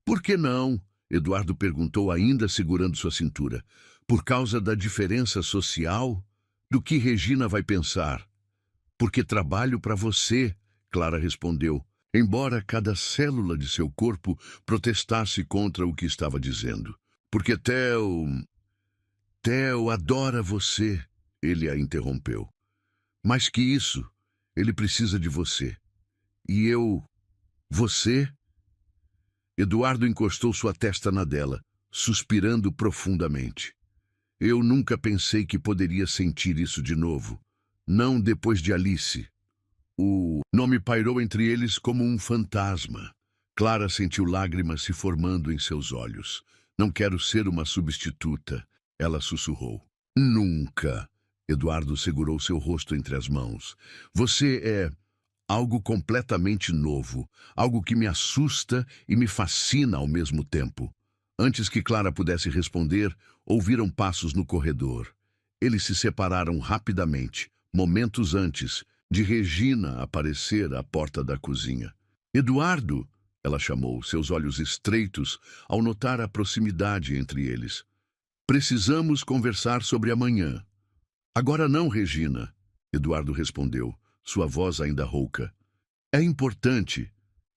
Por que não? Eduardo perguntou, ainda segurando sua cintura. Por causa da diferença social? Do que Regina vai pensar? Porque trabalho para você, Clara respondeu, embora cada célula de seu corpo protestasse contra o que estava dizendo. Porque Theo adora você, ele a interrompeu. Mais que isso, ele precisa de você. E você? Eduardo encostou sua testa na dela, suspirando profundamente. Eu nunca pensei que poderia sentir isso de novo. Não depois de Alice. O nome pairou entre eles como um fantasma. Clara sentiu lágrimas se formando em seus olhos. Não quero ser uma substituta, ela sussurrou. Nunca. Eduardo segurou seu rosto entre as mãos. Você é algo completamente novo, algo que me assusta e me fascina ao mesmo tempo. Antes que Clara pudesse responder, ouviram passos no corredor. Eles se separaram rapidamente, momentos antes de Regina aparecer à porta da cozinha. Eduardo, ela chamou, seus olhos estreitos ao notar a proximidade entre eles. Precisamos conversar sobre amanhã. Agora não, Regina, Eduardo respondeu, sua voz ainda rouca. É importante,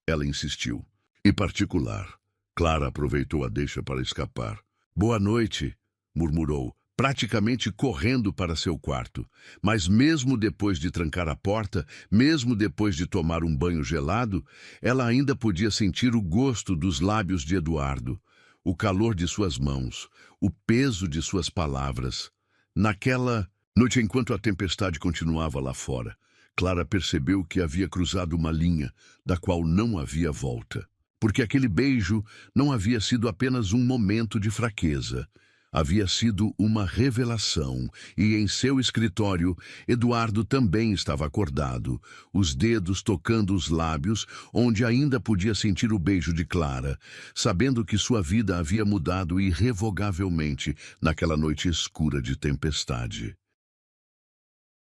ela insistiu. Em particular, Clara aproveitou a deixa para escapar. Boa noite, murmurou, praticamente correndo para seu quarto. Mas mesmo depois de trancar a porta, mesmo depois de tomar um banho gelado, ela ainda podia sentir o gosto dos lábios de Eduardo, o calor de suas mãos, o peso de suas palavras. Naquela noite, enquanto a tempestade continuava lá fora, Clara percebeu que havia cruzado uma linha da qual não havia volta. Porque aquele beijo não havia sido apenas um momento de fraqueza. Havia sido uma revelação, e em seu escritório, Eduardo também estava acordado, os dedos tocando os lábios, onde ainda podia sentir o beijo de Clara, sabendo que sua vida havia mudado irrevogavelmente naquela noite escura de tempestade.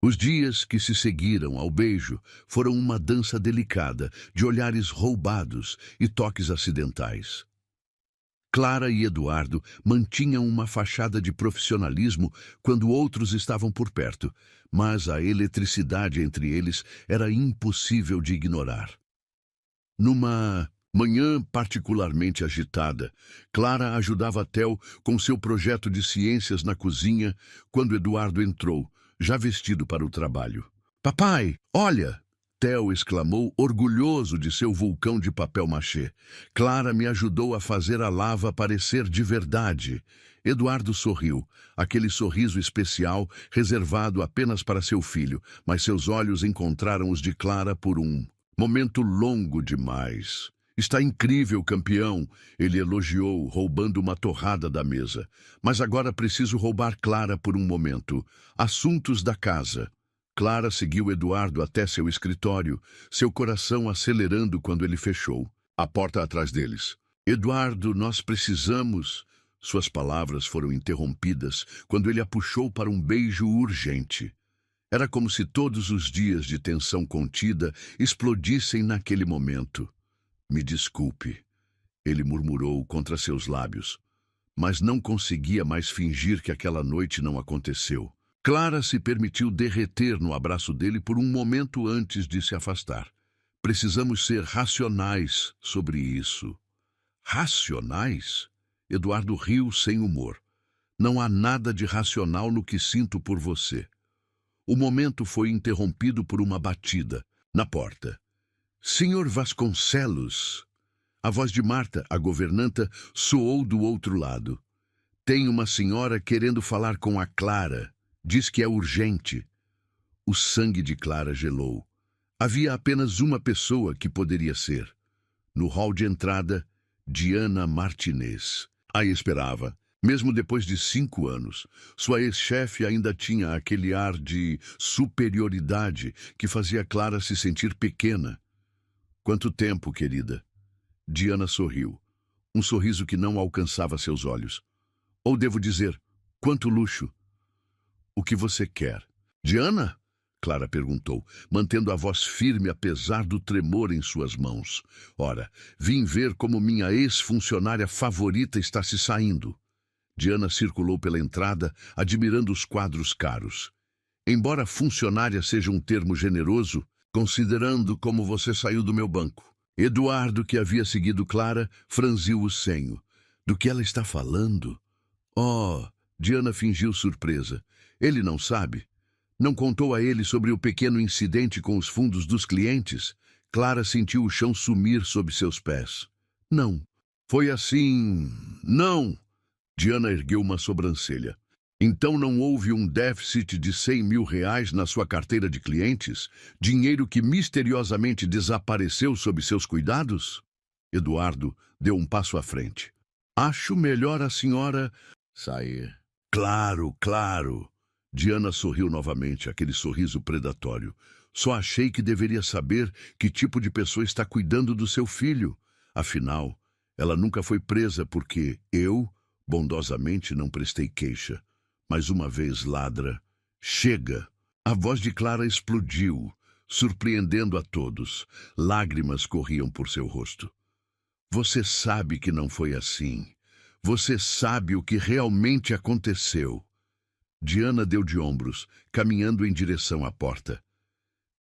Os dias que se seguiram ao beijo foram uma dança delicada, de olhares roubados e toques acidentais. Clara e Eduardo mantinham uma fachada de profissionalismo quando outros estavam por perto, mas a eletricidade entre eles era impossível de ignorar. Numa manhã particularmente agitada, Clara ajudava Theo com seu projeto de ciências na cozinha quando Eduardo entrou, já vestido para o trabalho. Papai, olha! Theo exclamou, orgulhoso de seu vulcão de papel machê. Clara me ajudou a fazer a lava parecer de verdade. Eduardo sorriu, aquele sorriso especial reservado apenas para seu filho, mas seus olhos encontraram os de Clara por um momento longo demais. Está incrível, campeão, ele elogiou, roubando uma torrada da mesa. Mas agora preciso roubar Clara por um momento. Assuntos da casa. Clara seguiu Eduardo até seu escritório, seu coração acelerando quando ele fechou a porta atrás deles. Eduardo, nós precisamos... Suas palavras foram interrompidas quando ele a puxou para um beijo urgente. Era como se todos os dias de tensão contida explodissem naquele momento. Me desculpe, ele murmurou contra seus lábios, mas não conseguia mais fingir que aquela noite não aconteceu. Clara se permitiu derreter no abraço dele por um momento antes de se afastar. Precisamos ser racionais sobre isso. Racionais? Eduardo riu sem humor. Não há nada de racional no que sinto por você. O momento foi interrompido por uma batida na porta. Senhor Vasconcelos! A voz de Marta, a governanta, soou do outro lado. Tem uma senhora querendo falar com a Clara. Diz que é urgente. O sangue de Clara gelou. Havia apenas uma pessoa que poderia ser. No hall de entrada, Diana Martinez. A esperava. Mesmo depois de 5 anos, sua ex-chefe ainda tinha aquele ar de superioridade que fazia Clara se sentir pequena. Quanto tempo, querida? Diana sorriu. Um sorriso que não alcançava seus olhos. Ou devo dizer, quanto luxo. O que você quer? Diana? Clara perguntou, mantendo a voz firme apesar do tremor em suas mãos. Ora, vim ver como minha ex-funcionária favorita está se saindo. Diana circulou pela entrada, admirando os quadros caros. Embora funcionária seja um termo generoso, considerando como você saiu do meu banco. Eduardo, que havia seguido Clara, franziu o senho. Do que ela está falando? Oh, Diana fingiu surpresa. Ele não sabe? Não contou a ele sobre o pequeno incidente com os fundos dos clientes? Clara sentiu o chão sumir sob seus pés. Não. Foi assim... Não! Diana ergueu uma sobrancelha. Então não houve um déficit de 100 mil reais na sua carteira de clientes? Dinheiro que misteriosamente desapareceu sob seus cuidados? Eduardo deu um passo à frente. Acho melhor a senhora sair. Claro, claro. Diana sorriu novamente, aquele sorriso predatório. Só achei que deveria saber que tipo de pessoa está cuidando do seu filho. Afinal, ela nunca foi presa porque eu, bondosamente, não prestei queixa. Mais uma vez ladra. Chega! A voz de Clara explodiu, surpreendendo a todos. Lágrimas corriam por seu rosto. Você sabe que não foi assim. Você sabe o que realmente aconteceu. Diana deu de ombros, caminhando em direção à porta.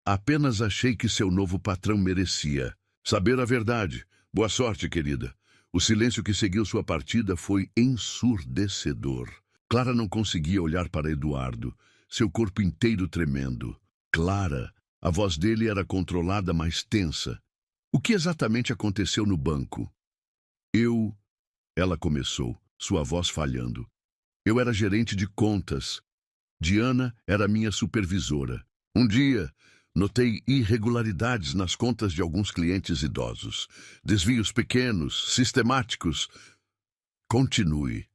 Apenas achei que seu novo patrão merecia saber a verdade. Boa sorte, querida. O silêncio que seguiu sua partida foi ensurdecedor. Clara não conseguia olhar para Eduardo, seu corpo inteiro tremendo. Clara, a voz dele era controlada, mas tensa. O que exatamente aconteceu no banco? Ela começou, sua voz falhando. Eu era gerente de contas. Diana era minha supervisora. Um dia, notei irregularidades nas contas de alguns clientes idosos. Desvios pequenos, sistemáticos. Continue.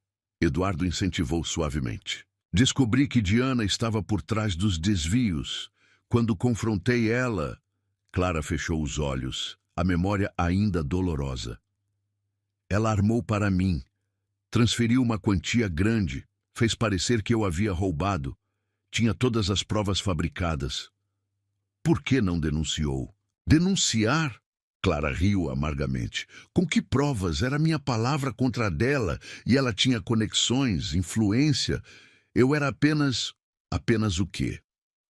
Eduardo incentivou suavemente. Descobri que Diana estava por trás dos desvios. Quando confrontei ela... Clara fechou os olhos, a memória ainda dolorosa. Ela armou para mim. Transferiu uma quantia grande, fez parecer que eu havia roubado. Tinha todas as provas fabricadas. Por que não denunciou? Denunciar? Clara riu amargamente. Com que provas? Era minha palavra contra a dela, e ela tinha conexões, influência. Eu era apenas... Apenas o quê?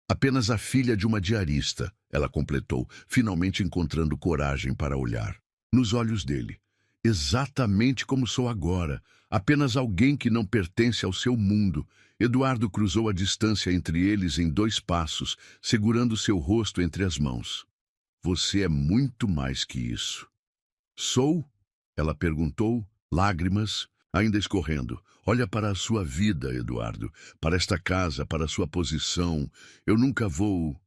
Apenas a filha de uma diarista, ela completou, finalmente encontrando coragem para olhar nos olhos dele. Exatamente como sou agora, apenas alguém que não pertence ao seu mundo. Eduardo cruzou a distância entre eles em 2 passos, segurando seu rosto entre as mãos. Você é muito mais que isso. Sou? Ela perguntou, lágrimas ainda escorrendo. Olha para a sua vida, Eduardo, para esta casa, para a sua posição. Eu nunca vou...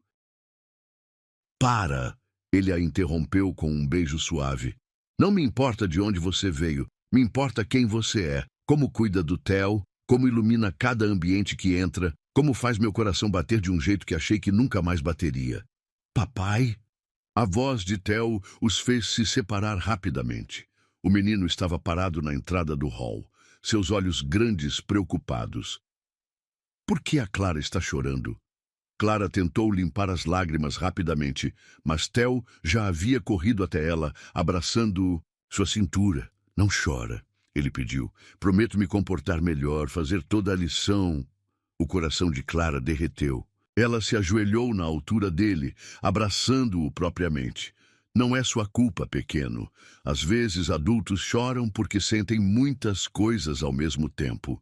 Para! Ele a interrompeu com um beijo suave. Não me importa de onde você veio, me importa quem você é, como cuida do Theo, como ilumina cada ambiente que entra, como faz meu coração bater de um jeito que achei que nunca mais bateria. Papai? A voz de Theo os fez se separar rapidamente. O menino estava parado na entrada do hall, seus olhos grandes preocupados. Por que a Clara está chorando? Clara tentou limpar as lágrimas rapidamente, mas Theo já havia corrido até ela, abraçando sua cintura. Não chora, ele pediu. Prometo me comportar melhor, fazer toda a lição. O coração de Clara derreteu. Ela se ajoelhou na altura dele, abraçando-o propriamente. Não é sua culpa, pequeno. Às vezes adultos choram porque sentem muitas coisas ao mesmo tempo.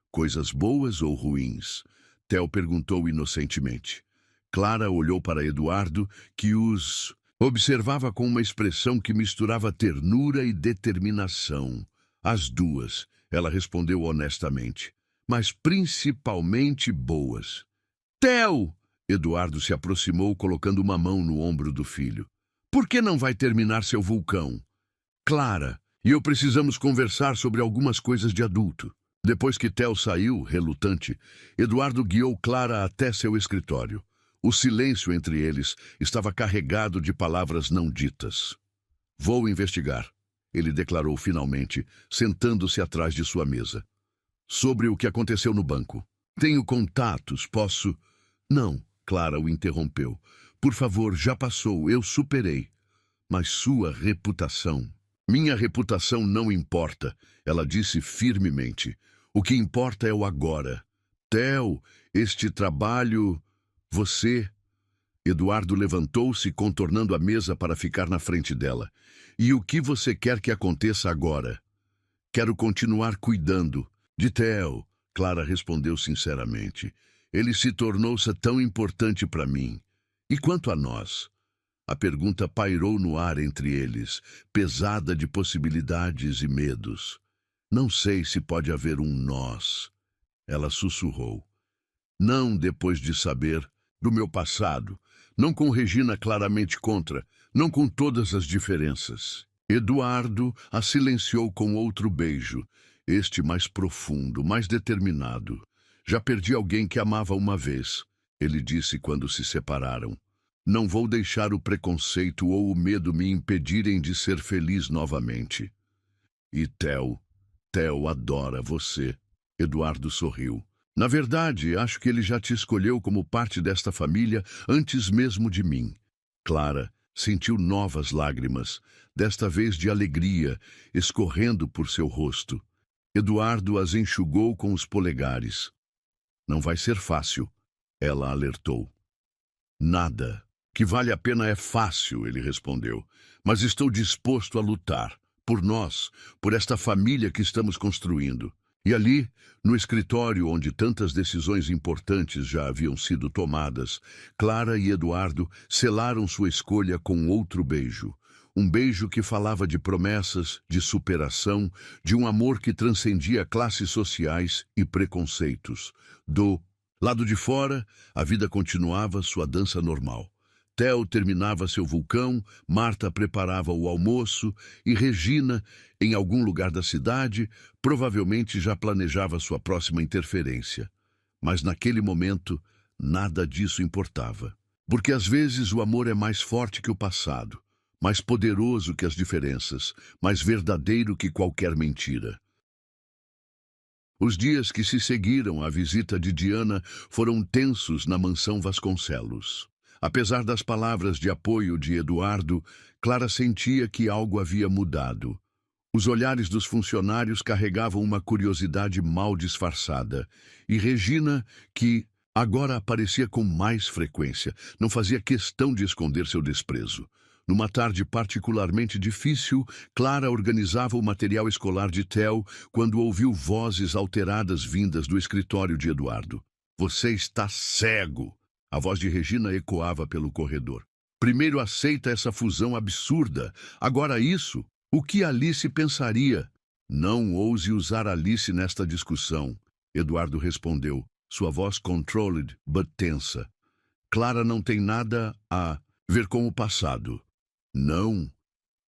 Coisas boas ou ruins? Theo perguntou inocentemente. Clara olhou para Eduardo, que os observava com uma expressão que misturava ternura e determinação. As duas, ela respondeu honestamente, mas principalmente boas. Theo! Eduardo se aproximou, colocando uma mão no ombro do filho. Por que não vai terminar seu vulcão? Clara, e eu precisamos conversar sobre algumas coisas de adulto. Depois que Theo saiu, relutante, Eduardo guiou Clara até seu escritório. O silêncio entre eles estava carregado de palavras não ditas. Vou investigar, ele declarou finalmente, sentando-se atrás de sua mesa. Sobre o que aconteceu no banco. Tenho contatos, posso... Não, Clara o interrompeu. Por favor, já passou, eu superei. Mas sua reputação... Minha reputação não importa, ela disse firmemente. O que importa é o agora. Theo, este trabalho... Você... Eduardo levantou-se, contornando a mesa para ficar na frente dela. E o que você quer que aconteça agora? Quero continuar cuidando. De Theo, Clara respondeu sinceramente. Ele se tornou-se tão importante para mim. E quanto a nós? A pergunta pairou no ar entre eles, pesada de possibilidades e medos. Não sei se pode haver um nós. Ela sussurrou. Não depois de saber do meu passado, não com Regina claramente contra, não com todas as diferenças. Eduardo a silenciou com outro beijo, este mais profundo, mais determinado. Já perdi alguém que amava uma vez, ele disse quando se separaram. Não vou deixar o preconceito ou o medo me impedirem de ser feliz novamente. E Theo adora você. Eduardo sorriu. Na verdade, acho que ele já te escolheu como parte desta família antes mesmo de mim. Clara sentiu novas lágrimas, desta vez de alegria, escorrendo por seu rosto. Eduardo as enxugou com os polegares. Não vai ser fácil, ela alertou. Nada que vale a pena é fácil, ele respondeu. Mas estou disposto a lutar. Por nós, por esta família que estamos construindo. E ali, no escritório onde tantas decisões importantes já haviam sido tomadas, Clara e Eduardo selaram sua escolha com outro beijo. Um beijo que falava de promessas, de superação, de um amor que transcendia classes sociais e preconceitos. Do lado de fora, a vida continuava sua dança normal. Theo terminava seu vulcão, Marta preparava o almoço e Regina, em algum lugar da cidade, provavelmente já planejava sua próxima interferência. Mas naquele momento, nada disso importava. Porque às vezes o amor é mais forte que o passado, mais poderoso que as diferenças, mais verdadeiro que qualquer mentira. Os dias que se seguiram à visita de Diana foram tensos na mansão Vasconcelos. Apesar das palavras de apoio de Eduardo, Clara sentia que algo havia mudado. Os olhares dos funcionários carregavam uma curiosidade mal disfarçada. E Regina, que agora aparecia com mais frequência, não fazia questão de esconder seu desprezo. Numa tarde particularmente difícil, Clara organizava o material escolar de Theo quando ouviu vozes alteradas vindas do escritório de Eduardo. Você está cego! A voz de Regina ecoava pelo corredor. Primeiro aceita essa fusão absurda. Agora isso? O que Alice pensaria? Não ouse usar Alice nesta discussão, Eduardo respondeu, sua voz controlled, but tensa. Clara não tem nada a ver com o passado. Não.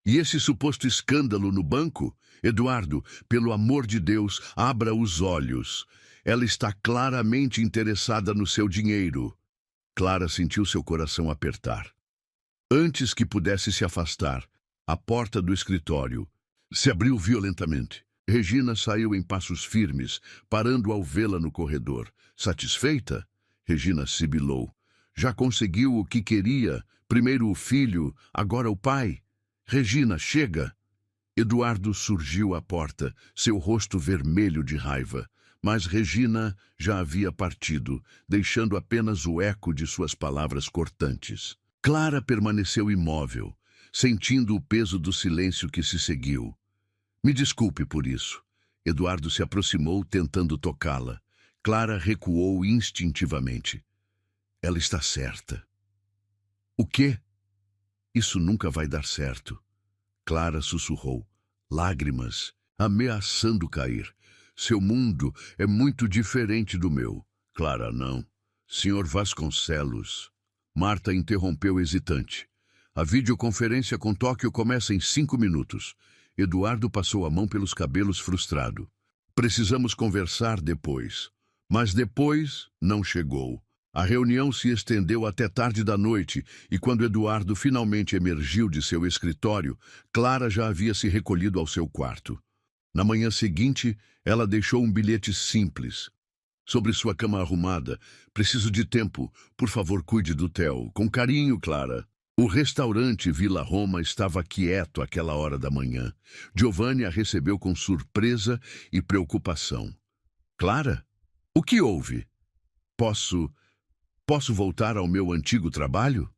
E esse suposto escândalo no banco? Eduardo, pelo amor de Deus, abra os olhos. Ela está claramente interessada no seu dinheiro. Clara sentiu seu coração apertar. Antes que pudesse se afastar, a porta do escritório se abriu violentamente. Regina saiu em passos firmes, parando ao vê-la no corredor. Satisfeita? Regina sibilou. Já conseguiu o que queria. Primeiro o filho, agora o pai. Regina, chega! Eduardo surgiu à porta, seu rosto vermelho de raiva. Mas Regina já havia partido, deixando apenas o eco de suas palavras cortantes. Clara permaneceu imóvel, sentindo o peso do silêncio que se seguiu. Me desculpe por isso. Eduardo se aproximou, tentando tocá-la. Clara recuou instintivamente. Ela está certa. O quê? Isso nunca vai dar certo. Clara sussurrou, lágrimas, ameaçando cair. Seu mundo é muito diferente do meu. Clara, não. Senhor Vasconcelos. Marta interrompeu hesitante. A videoconferência com Tóquio começa em 5 minutos. Eduardo passou a mão pelos cabelos frustrado. Precisamos conversar depois. Mas depois não chegou. A reunião se estendeu até tarde da noite e quando Eduardo finalmente emergiu de seu escritório, Clara já havia se recolhido ao seu quarto. Na manhã seguinte, ela deixou um bilhete simples. Sobre sua cama arrumada, preciso de tempo. Por favor, cuide do Theo. Com carinho, Clara. O restaurante Vila Roma estava quieto àquela hora da manhã. Giovanni a recebeu com surpresa e preocupação. Clara? O que houve? Posso voltar ao meu antigo trabalho?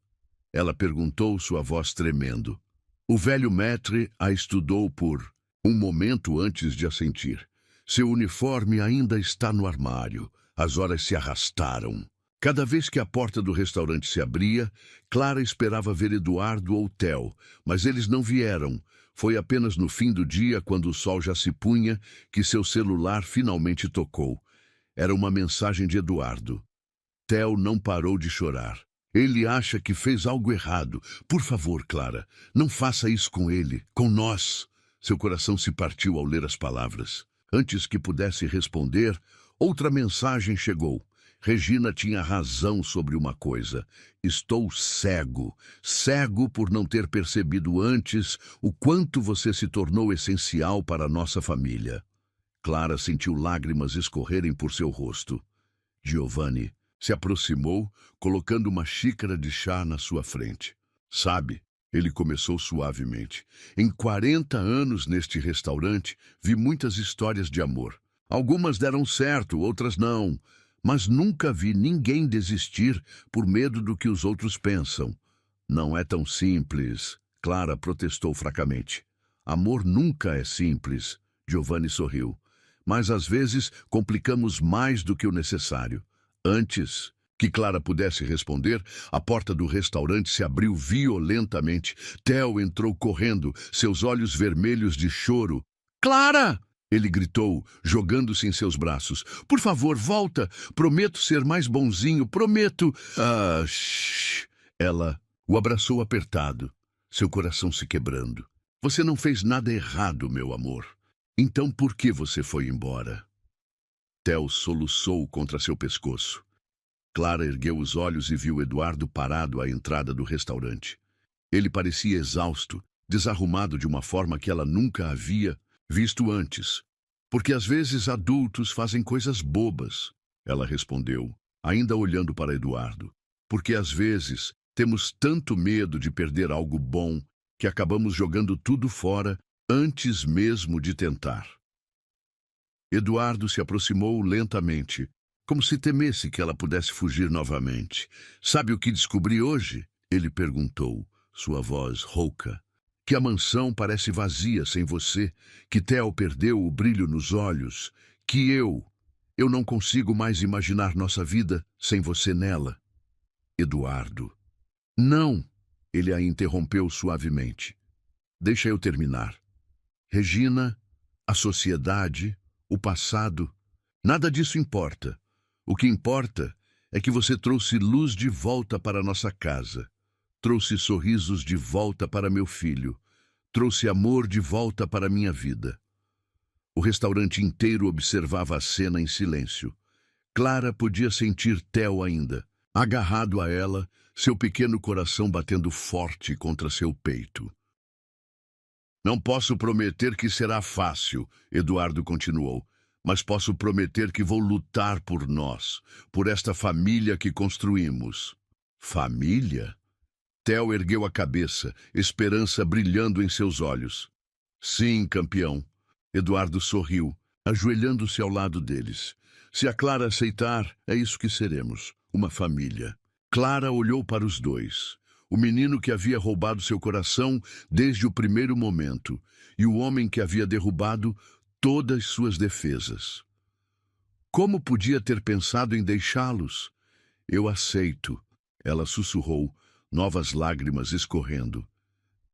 Ela perguntou, sua voz tremendo. O velho maître a estudou por um momento antes de assentir. Seu uniforme ainda está no armário. As horas se arrastaram. Cada vez que a porta do restaurante se abria, Clara esperava ver Eduardo ou Theo, mas eles não vieram. Foi apenas no fim do dia, quando o sol já se punha, que seu celular finalmente tocou. Era uma mensagem de Eduardo. Theo não parou de chorar. Ele acha que fez algo errado. Por favor, Clara, não faça isso com ele, com nós. Seu coração se partiu ao ler as palavras. Antes que pudesse responder, outra mensagem chegou. Regina tinha razão sobre uma coisa. Estou cego. Cego por não ter percebido antes o quanto você se tornou essencial para a nossa família. Clara sentiu lágrimas escorrerem por seu rosto. Giovanni se aproximou, colocando uma xícara de chá na sua frente. Sabe, ele começou suavemente. Em 40 anos neste restaurante, vi muitas histórias de amor. Algumas deram certo, outras não. Mas nunca vi ninguém desistir por medo do que os outros pensam. Não é tão simples, Clara protestou fracamente. Amor nunca é simples, Giovanni sorriu. Mas às vezes complicamos mais do que o necessário. Antes que Clara pudesse responder, a porta do restaurante se abriu violentamente. Theo entrou correndo, seus olhos vermelhos de choro. Clara! Ele gritou, jogando-se em seus braços. Por favor, volta! Prometo ser mais bonzinho, prometo! Shh! Ela o abraçou apertado, seu coração se quebrando. Você não fez nada errado, meu amor. Então por que você foi embora? Theo soluçou contra seu pescoço. Clara ergueu os olhos e viu Eduardo parado à entrada do restaurante. Ele parecia exausto, desarrumado de uma forma que ela nunca havia visto antes. Porque às vezes adultos fazem coisas bobas, ela respondeu, ainda olhando para Eduardo. Porque às vezes temos tanto medo de perder algo bom que acabamos jogando tudo fora antes mesmo de tentar. Eduardo se aproximou lentamente, como se temesse que ela pudesse fugir novamente. Sabe o que descobri hoje? Ele perguntou, sua voz rouca. Que a mansão parece vazia sem você, que Theo perdeu o brilho nos olhos, que eu não consigo mais imaginar nossa vida sem você nela. Eduardo. Não, ele a interrompeu suavemente. Deixa eu terminar. Regina, a sociedade, o passado, nada disso importa. O que importa é que você trouxe luz de volta para nossa casa. Trouxe sorrisos de volta para meu filho. Trouxe amor de volta para minha vida. O restaurante inteiro observava a cena em silêncio. Clara podia sentir Theo ainda, agarrado a ela, seu pequeno coração batendo forte contra seu peito. Não posso prometer que será fácil, Eduardo continuou, mas posso prometer que vou lutar por nós, por esta família que construímos. Família? Theo ergueu a cabeça, esperança brilhando em seus olhos. Sim, campeão. Eduardo sorriu, ajoelhando-se ao lado deles. Se a Clara aceitar, é isso que seremos, uma família. Clara olhou para os dois. O menino que havia roubado seu coração desde o primeiro momento, e o homem que havia derrubado todas suas defesas. Como podia ter pensado em deixá-los? Eu aceito, ela sussurrou, novas lágrimas escorrendo.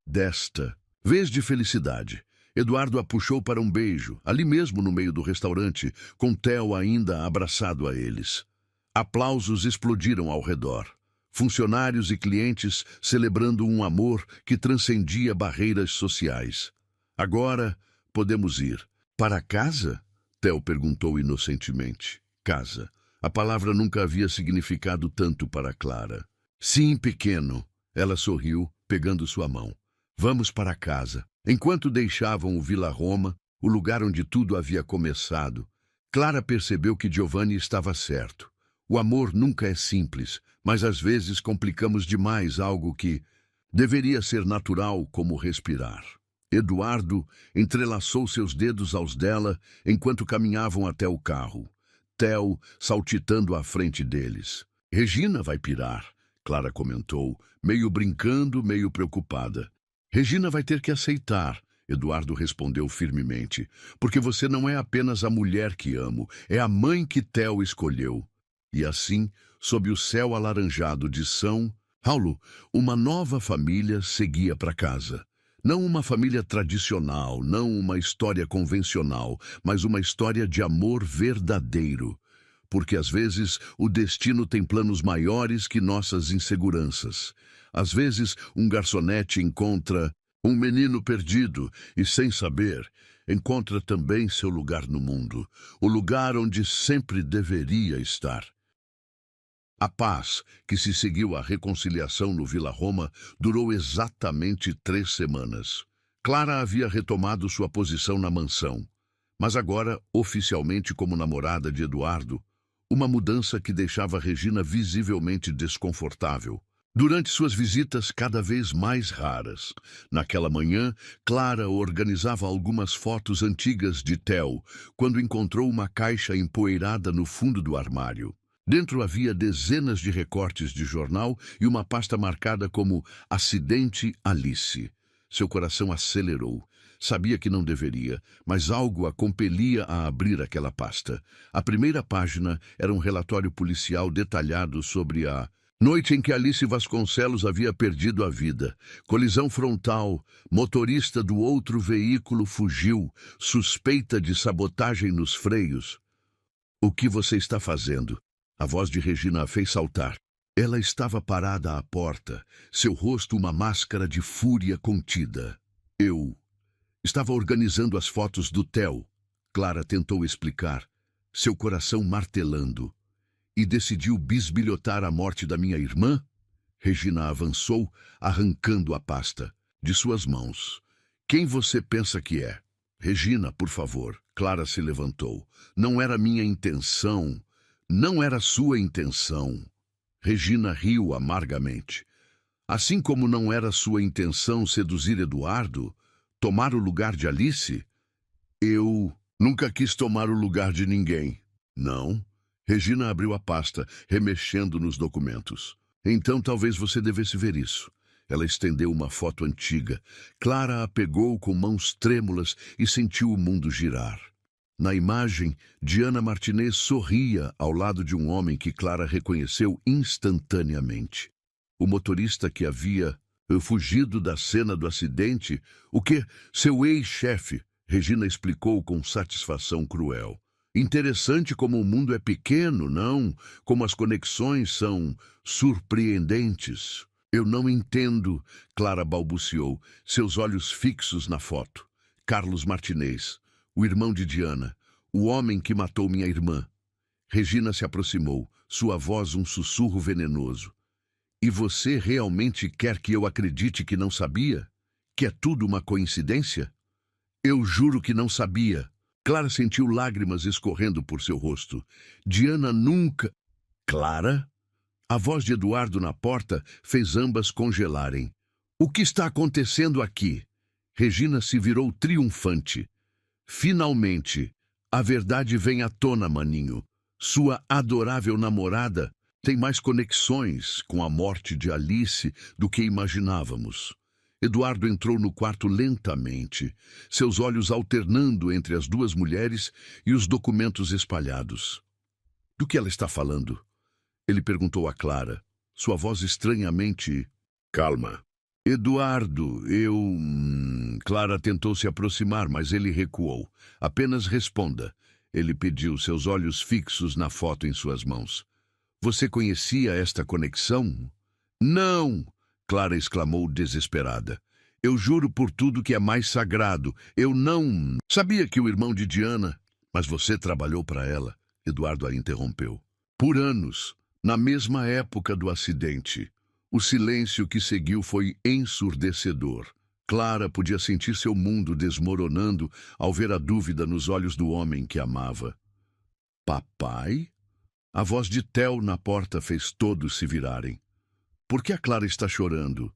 Desta vez de felicidade, Eduardo a puxou para um beijo, ali mesmo no meio do restaurante, com Theo ainda abraçado a eles. Aplausos explodiram ao redor. Funcionários e clientes celebrando um amor que transcendia barreiras sociais. Agora podemos ir. Para casa? Theo perguntou inocentemente. Casa. A palavra nunca havia significado tanto para Clara. Sim, pequeno. Ela sorriu, pegando sua mão. Vamos para casa. Enquanto deixavam o Vila Roma, o lugar onde tudo havia começado, Clara percebeu que Giovanni estava certo. O amor nunca é simples, mas às vezes complicamos demais algo que deveria ser natural, como respirar. Eduardo entrelaçou seus dedos aos dela enquanto caminhavam até o carro. Theo saltitando à frente deles. Regina vai pirar, Clara comentou, meio brincando, meio preocupada. Regina vai ter que aceitar, Eduardo respondeu firmemente, porque você não é apenas a mulher que amo, é a mãe que Theo escolheu. E assim, sob o céu alaranjado de São Paulo, uma nova família seguia para casa. Não uma família tradicional, não uma história convencional, mas uma história de amor verdadeiro. Porque às vezes o destino tem planos maiores que nossas inseguranças. Às vezes um garçonete encontra um menino perdido e, sem saber, encontra também seu lugar no mundo, o lugar onde sempre deveria estar. A paz, que se seguiu à reconciliação no Vila Roma, durou exatamente 3 semanas. Clara havia retomado sua posição na mansão, mas agora, oficialmente como namorada de Eduardo, uma mudança que deixava Regina visivelmente desconfortável. Durante suas visitas cada vez mais raras, naquela manhã, Clara organizava algumas fotos antigas de Theo, quando encontrou uma caixa empoeirada no fundo do armário. Dentro havia dezenas de recortes de jornal e uma pasta marcada como Acidente Alice. Seu coração acelerou. Sabia que não deveria, mas algo a compelia a abrir aquela pasta. A primeira página era um relatório policial detalhado sobre a noite em que Alice Vasconcelos havia perdido a vida. Colisão frontal, motorista do outro veículo fugiu, suspeita de sabotagem nos freios. O que você está fazendo? A voz de Regina a fez saltar. Ela estava parada à porta, seu rosto uma máscara de fúria contida. Eu estava organizando as fotos do Theo, Clara tentou explicar, seu coração martelando. E decidiu bisbilhotar a morte da minha irmã? Regina avançou, arrancando a pasta de suas mãos. Quem você pensa que é? Regina, por favor. Clara se levantou. Não era minha intenção. Não era sua intenção. Regina riu amargamente. Assim como não era sua intenção seduzir Eduardo, tomar o lugar de Alice? Eu nunca quis tomar o lugar de ninguém. Não? Regina abriu a pasta, remexendo nos documentos. Então talvez você devesse ver isso. Ela estendeu uma foto antiga. Clara a pegou com mãos trêmulas e sentiu o mundo girar. Na imagem, Diana Martinez sorria ao lado de um homem que Clara reconheceu instantaneamente. O motorista que havia fugido da cena do acidente, o que? Seu ex-chefe, Regina explicou com satisfação cruel. Interessante como o mundo é pequeno, não? Como as conexões são surpreendentes. Eu não entendo, Clara balbuciou, seus olhos fixos na foto. Carlos Martinez, o irmão de Diana, o homem que matou minha irmã. Regina se aproximou, sua voz um sussurro venenoso. E você realmente quer que eu acredite que não sabia? Que é tudo uma coincidência? Eu juro que não sabia. Clara sentiu lágrimas escorrendo por seu rosto. Diana nunca... Clara? A voz de Eduardo na porta fez ambas congelarem. O que está acontecendo aqui? Regina se virou triunfante. Finalmente, a verdade vem à tona, maninho. Sua adorável namorada tem mais conexões com a morte de Alice do que imaginávamos. Eduardo entrou no quarto lentamente, seus olhos alternando entre as duas mulheres e os documentos espalhados. Do que ela está falando? Ele perguntou a Clara, sua voz estranhamente... Calma. Eduardo, Clara tentou se aproximar, mas ele recuou. Apenas responda. Ele pediu, seus olhos fixos na foto em suas mãos. Você conhecia esta conexão? Não! Clara exclamou desesperada. Eu juro por tudo que é mais sagrado. Eu não... Sabia que o irmão de Diana... Mas você trabalhou para ela. Eduardo a interrompeu. Por anos, na mesma época do acidente. O silêncio que seguiu foi ensurdecedor. Clara podia sentir seu mundo desmoronando ao ver a dúvida nos olhos do homem que amava. Papai? A voz de Theo na porta fez todos se virarem. Por que a Clara está chorando?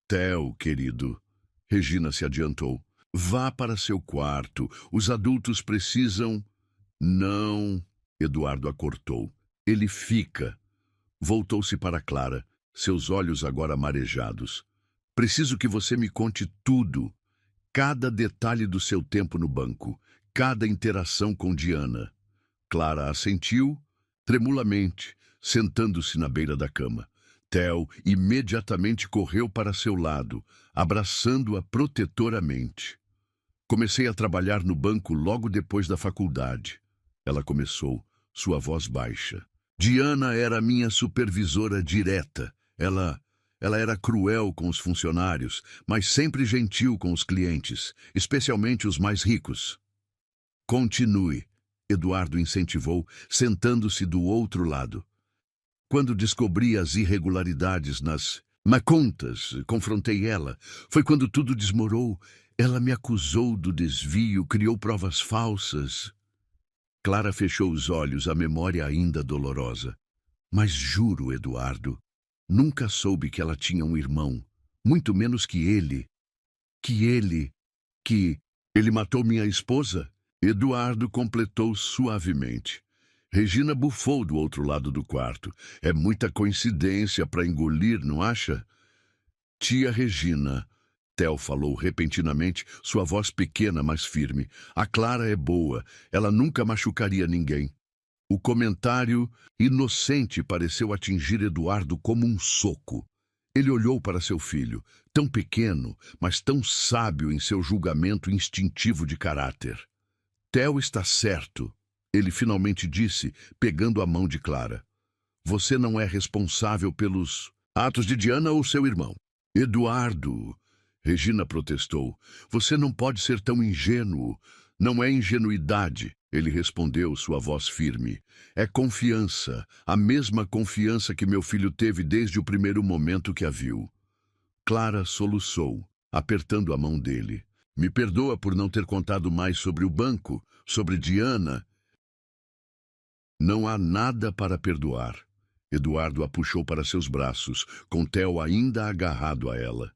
Theo, querido. Regina se adiantou. Vá para seu quarto. Os adultos precisam... Não, Eduardo a cortou. Ele fica. Voltou-se para Clara, seus olhos agora marejados. Preciso que você me conte tudo. Cada detalhe do seu tempo no banco. Cada interação com Diana. Clara assentiu, tremulamente, sentando-se na beira da cama. Theo imediatamente correu para seu lado, abraçando-a protetoramente. Comecei a trabalhar no banco logo depois da faculdade. Ela começou, sua voz baixa. Diana era minha supervisora direta. Ela era cruel com os funcionários, mas sempre gentil com os clientes, especialmente os mais ricos. Continue, Eduardo incentivou, sentando-se do outro lado. Quando descobri as irregularidades nas contas, confrontei ela. Foi quando tudo desmorou. Ela me acusou do desvio, criou provas falsas. Clara fechou os olhos, a memória ainda dolorosa. Mas juro, Eduardo, nunca soube que ela tinha um irmão, muito menos que ele. Que ele matou minha esposa? Eduardo completou suavemente. Regina bufou do outro lado do quarto. É muita coincidência para engolir, não acha? Tia Regina, Theo falou repentinamente, sua voz pequena, mas firme. A Clara é boa, ela nunca machucaria ninguém. O comentário inocente pareceu atingir Eduardo como um soco. Ele olhou para seu filho, tão pequeno, mas tão sábio em seu julgamento instintivo de caráter. Theo está certo, ele finalmente disse, pegando a mão de Clara. Você não é responsável pelos atos de Diana ou seu irmão. Eduardo, Regina protestou, você não pode ser tão ingênuo. Não é ingenuidade, ele respondeu, sua voz firme. É confiança, a mesma confiança que meu filho teve desde o primeiro momento que a viu. Clara soluçou, apertando a mão dele. Me perdoa por não ter contado mais sobre o banco, sobre Diana. Não há nada para perdoar. Eduardo a puxou para seus braços, com Theo ainda agarrado a ela.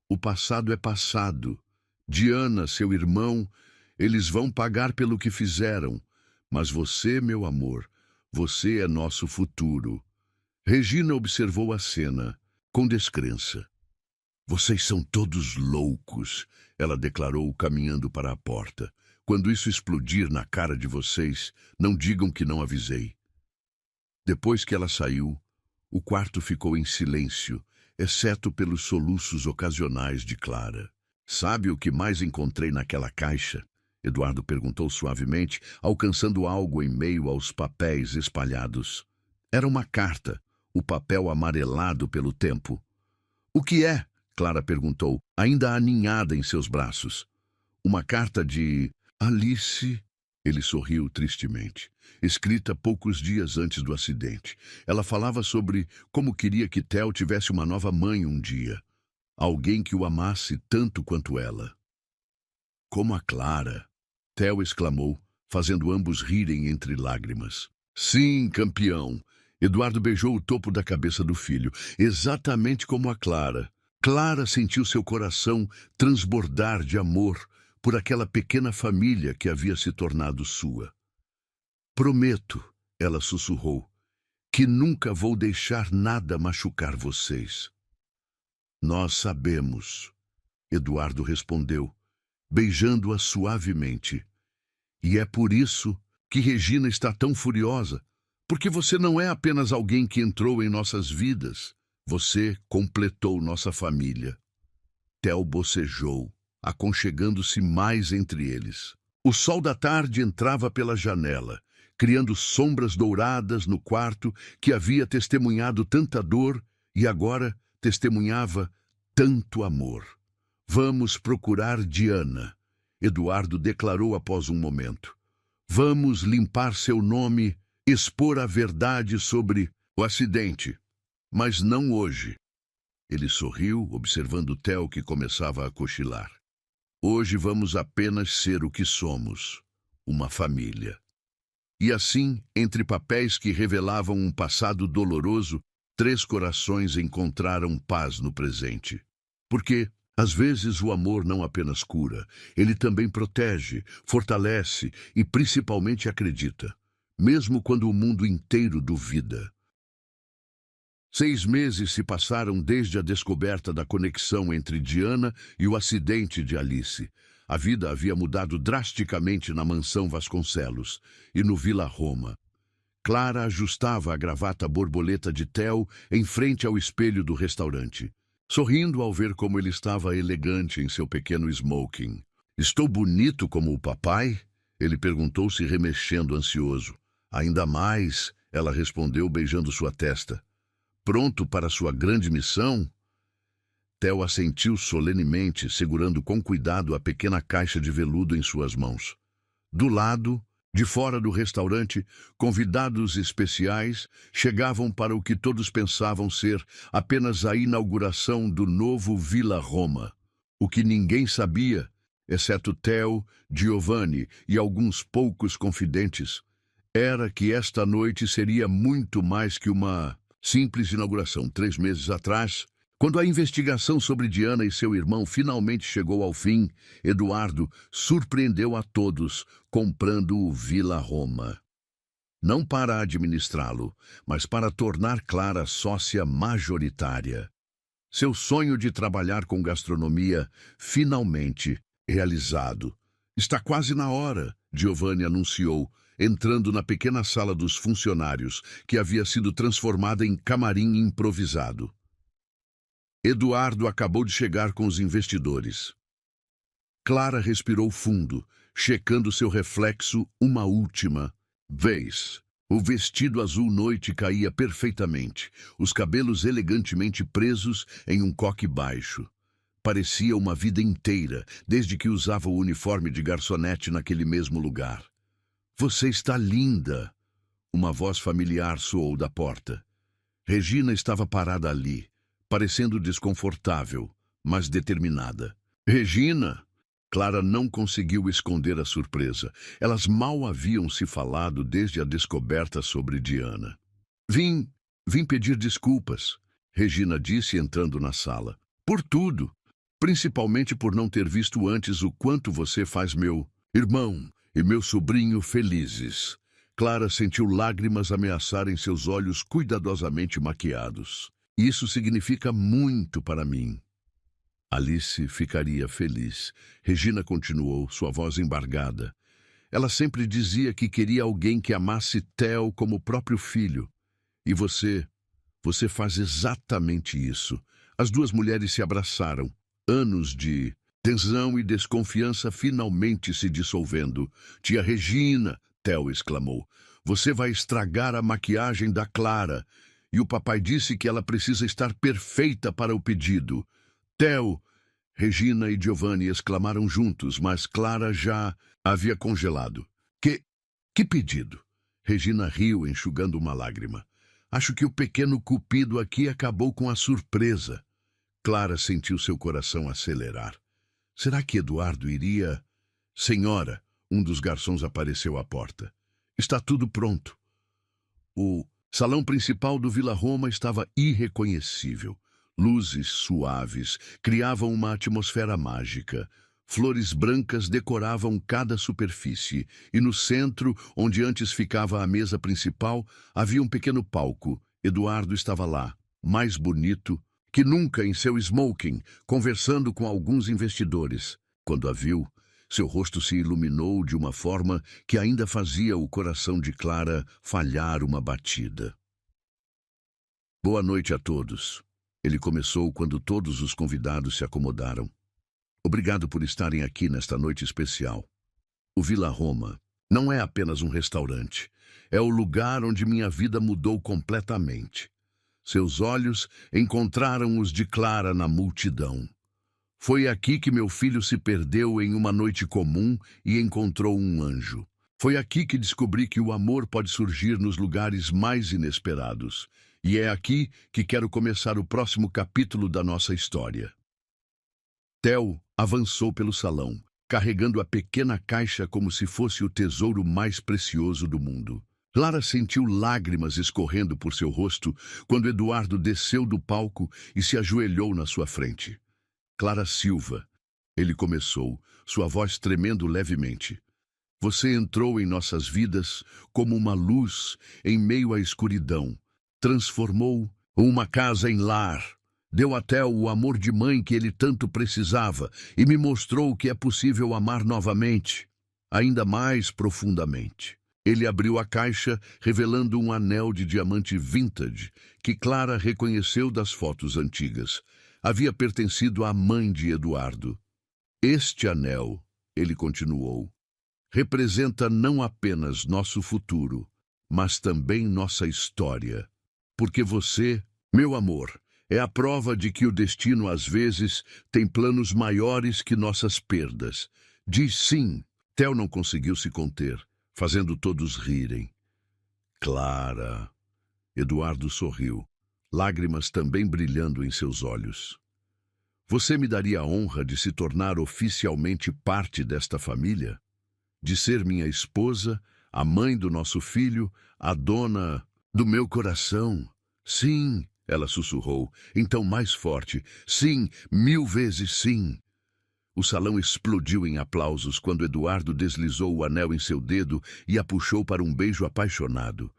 O passado é passado. Diana, seu irmão, eles vão pagar pelo que fizeram. Mas você, meu amor, você é nosso futuro. Regina observou a cena, com descrença. Vocês são todos loucos, ela declarou, caminhando para a porta. Quando isso explodir na cara de vocês, não digam que não avisei. Depois que ela saiu, o quarto ficou em silêncio, exceto pelos soluços ocasionais de Clara. Sabe o que mais encontrei naquela caixa? Eduardo perguntou suavemente, alcançando algo em meio aos papéis espalhados. Era uma carta, o papel amarelado pelo tempo. O que é? Clara perguntou, ainda aninhada em seus braços. Uma carta de Alice. Ele sorriu tristemente. Escrita poucos dias antes do acidente. Ela falava sobre como queria que Theo tivesse uma nova mãe um dia. Alguém que o amasse tanto quanto ela. Como a Clara, Theo exclamou, fazendo ambos rirem entre lágrimas. Sim, campeão. Eduardo beijou o topo da cabeça do filho, exatamente como a Clara. Clara sentiu seu coração transbordar de amor por aquela pequena família que havia se tornado sua. Prometo, ela sussurrou, que nunca vou deixar nada machucar vocês. Nós sabemos, Eduardo respondeu, beijando-a suavemente. E é por isso que Regina está tão furiosa, porque você não é apenas alguém que entrou em nossas vidas, você completou nossa família. Theo bocejou, aconchegando-se mais entre eles. O sol da tarde entrava pela janela, criando sombras douradas no quarto que havia testemunhado tanta dor e agora testemunhava tanto amor. Vamos procurar Diana, Eduardo declarou após um momento. Vamos limpar seu nome, expor a verdade sobre o acidente, mas não hoje. Ele sorriu, observando Theo, que começava a cochilar. Hoje vamos apenas ser o que somos, uma família. E assim, entre papéis que revelavam um passado doloroso, 3 corações encontraram paz no presente. Porque, às vezes, o amor não apenas cura, ele também protege, fortalece e principalmente acredita, mesmo quando o mundo inteiro duvida. 6 meses se passaram desde a descoberta da conexão entre Diana e o acidente de Alice. A vida havia mudado drasticamente na mansão Vasconcelos e no Vila Roma. Clara ajustava a gravata borboleta de Theo em frente ao espelho do restaurante, sorrindo ao ver como ele estava elegante em seu pequeno smoking. Estou bonito como o papai? Ele perguntou, se remexendo ansioso. Ainda mais, ela respondeu, beijando sua testa. Pronto para sua grande missão? Theo assentiu solenemente, segurando com cuidado a pequena caixa de veludo em suas mãos. Do lado, de fora do restaurante, convidados especiais chegavam para o que todos pensavam ser apenas a inauguração do novo Vila Roma. O que ninguém sabia, exceto Theo, Giovanni e alguns poucos confidentes, era que esta noite seria muito mais que uma simples inauguração. 3 meses atrás, quando a investigação sobre Diana e seu irmão finalmente chegou ao fim, Eduardo surpreendeu a todos comprando o Vila Roma. Não para administrá-lo, mas para tornar Clara sócia majoritária. Seu sonho de trabalhar com gastronomia, finalmente realizado. Está quase na hora, Giovanni anunciou, entrando na pequena sala dos funcionários, que havia sido transformada em camarim improvisado. Eduardo acabou de chegar com os investidores. Clara respirou fundo, checando seu reflexo uma última vez. O vestido azul noite caía perfeitamente, os cabelos elegantemente presos em um coque baixo. Parecia uma vida inteira, desde que usava o uniforme de garçonete naquele mesmo lugar. Você está linda! Uma voz familiar soou da porta. Regina estava parada ali, parecendo desconfortável, mas determinada. Regina! Clara não conseguiu esconder a surpresa. Elas mal haviam se falado desde a descoberta sobre Diana. Vim pedir desculpas, Regina disse entrando na sala. Por tudo, principalmente por não ter visto antes o quanto você faz meu irmão e meu sobrinho felizes. Clara sentiu lágrimas ameaçarem seus olhos cuidadosamente maquiados. Isso significa muito para mim. Alice ficaria feliz. Regina continuou, sua voz embargada. Ela sempre dizia que queria alguém que amasse Theo como o próprio filho. E você faz exatamente isso. As duas mulheres se abraçaram. Anos de tensão e desconfiança finalmente se dissolvendo. Tia Regina, Theo exclamou, você vai estragar a maquiagem da Clara. E o papai disse que ela precisa estar perfeita para o pedido. Theo, Regina e Giovanni exclamaram juntos, mas Clara já havia congelado. Que pedido? Regina riu, enxugando uma lágrima. Acho que o pequeno cupido aqui acabou com a surpresa. Clara sentiu seu coração acelerar. Será que Eduardo iria... Senhora, um dos garçons apareceu à porta. Está tudo pronto. O salão principal do Vila Roma estava irreconhecível. Luzes suaves criavam uma atmosfera mágica. Flores brancas decoravam cada superfície, e no centro, onde antes ficava a mesa principal, havia um pequeno palco. Eduardo estava lá, mais bonito que nunca em seu smoking, conversando com alguns investidores. Quando a viu, seu rosto se iluminou de uma forma que ainda fazia o coração de Clara falhar uma batida. Boa noite a todos. Ele começou quando todos os convidados se acomodaram. Obrigado por estarem aqui nesta noite especial. O Vila Roma não é apenas um restaurante. É o lugar onde minha vida mudou completamente. Seus olhos encontraram os de Clara na multidão. Foi aqui que meu filho se perdeu em uma noite comum e encontrou um anjo. Foi aqui que descobri que o amor pode surgir nos lugares mais inesperados. E é aqui que quero começar o próximo capítulo da nossa história. Theo avançou pelo salão, carregando a pequena caixa como se fosse o tesouro mais precioso do mundo. Clara sentiu lágrimas escorrendo por seu rosto quando Eduardo desceu do palco e se ajoelhou na sua frente. Clara Silva, ele começou, sua voz tremendo levemente. Você entrou em nossas vidas como uma luz em meio à escuridão. Transformou uma casa em lar. Deu a Theo o amor de mãe que ele tanto precisava e me mostrou que é possível amar novamente, ainda mais profundamente. Ele abriu a caixa, revelando um anel de diamante vintage que Clara reconheceu das fotos antigas. Havia pertencido à mãe de Eduardo. Este anel, ele continuou, representa não apenas nosso futuro, mas também nossa história. Porque você, meu amor, é a prova de que o destino às vezes tem planos maiores que nossas perdas. Diz sim. Theo não conseguiu se conter, fazendo todos rirem. Clara. Eduardo sorriu, lágrimas também brilhando em seus olhos. Você me daria a honra de se tornar oficialmente parte desta família? De ser minha esposa, a mãe do nosso filho, a dona do meu coração? Sim, ela sussurrou, então mais forte. Sim, 1000 vezes sim. O salão explodiu em aplausos quando Eduardo deslizou o anel em seu dedo e a puxou para um beijo apaixonado.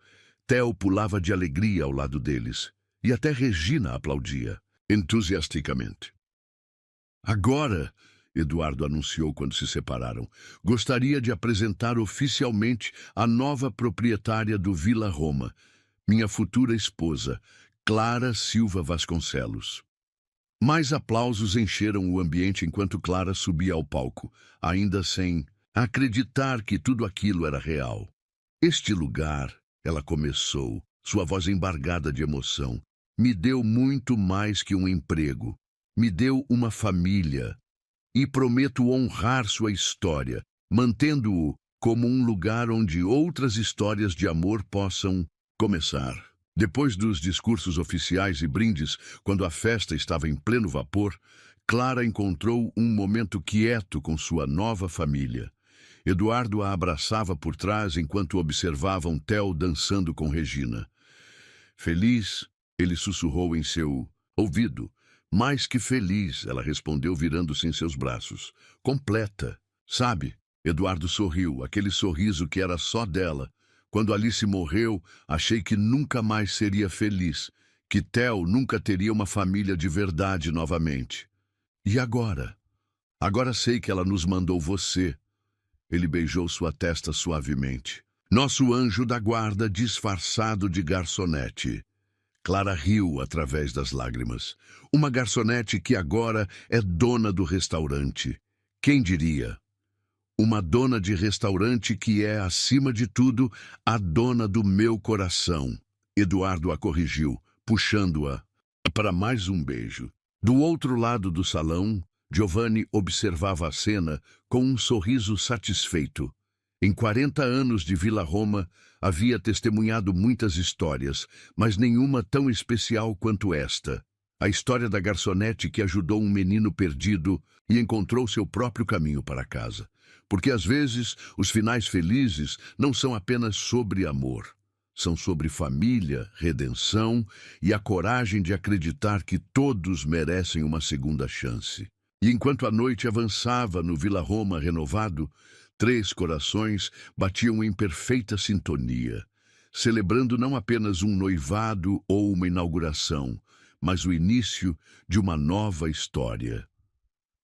Theo pulava de alegria ao lado deles, e até Regina aplaudia, entusiasticamente. Agora, Eduardo anunciou quando se separaram, gostaria de apresentar oficialmente a nova proprietária do Vila Roma, minha futura esposa, Clara Silva Vasconcelos. Mais aplausos encheram o ambiente enquanto Clara subia ao palco, ainda sem acreditar que tudo aquilo era real. Este lugar, ela começou, sua voz embargada de emoção, me deu muito mais que um emprego. Me deu uma família. E prometo honrar sua história, mantendo-o como um lugar onde outras histórias de amor possam começar. Depois dos discursos oficiais e brindes, quando a festa estava em pleno vapor, Clara encontrou um momento quieto com sua nova família. Eduardo a abraçava por trás enquanto observavam Theo dançando com Regina. Feliz, ele sussurrou em seu ouvido. Mais que feliz, ela respondeu virando-se em seus braços. Completa. Sabe? Eduardo sorriu, aquele sorriso que era só dela. Quando Alice morreu, achei que nunca mais seria feliz, que Theo nunca teria uma família de verdade novamente. E agora? Agora sei que ela nos mandou você. Ele beijou sua testa suavemente. Nosso anjo da guarda disfarçado de garçonete. Clara riu através das lágrimas. Uma garçonete que agora é dona do restaurante. Quem diria? Uma dona de restaurante que é, acima de tudo, a dona do meu coração. Eduardo a corrigiu. puxando-a para mais um beijo. Do outro lado do salão, Giovanni observava a cena com um sorriso satisfeito. Em 40 anos de Vila Roma, havia testemunhado muitas histórias, mas nenhuma tão especial quanto esta. A história da garçonete que ajudou um menino perdido e encontrou seu próprio caminho para casa. Porque às vezes os finais felizes não são apenas sobre amor. São sobre família, redenção e a coragem de acreditar que todos merecem uma segunda chance. E enquanto a noite avançava no Vila Roma renovado, 3 corações batiam em perfeita sintonia, celebrando não apenas um noivado ou uma inauguração, mas o início de uma nova história.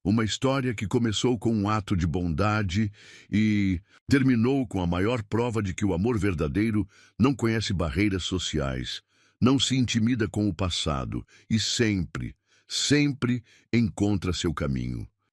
Uma história que começou com um ato de bondade e terminou com a maior prova de que o amor verdadeiro não conhece barreiras sociais, não se intimida com o passado e sempre, sempre encontra seu caminho.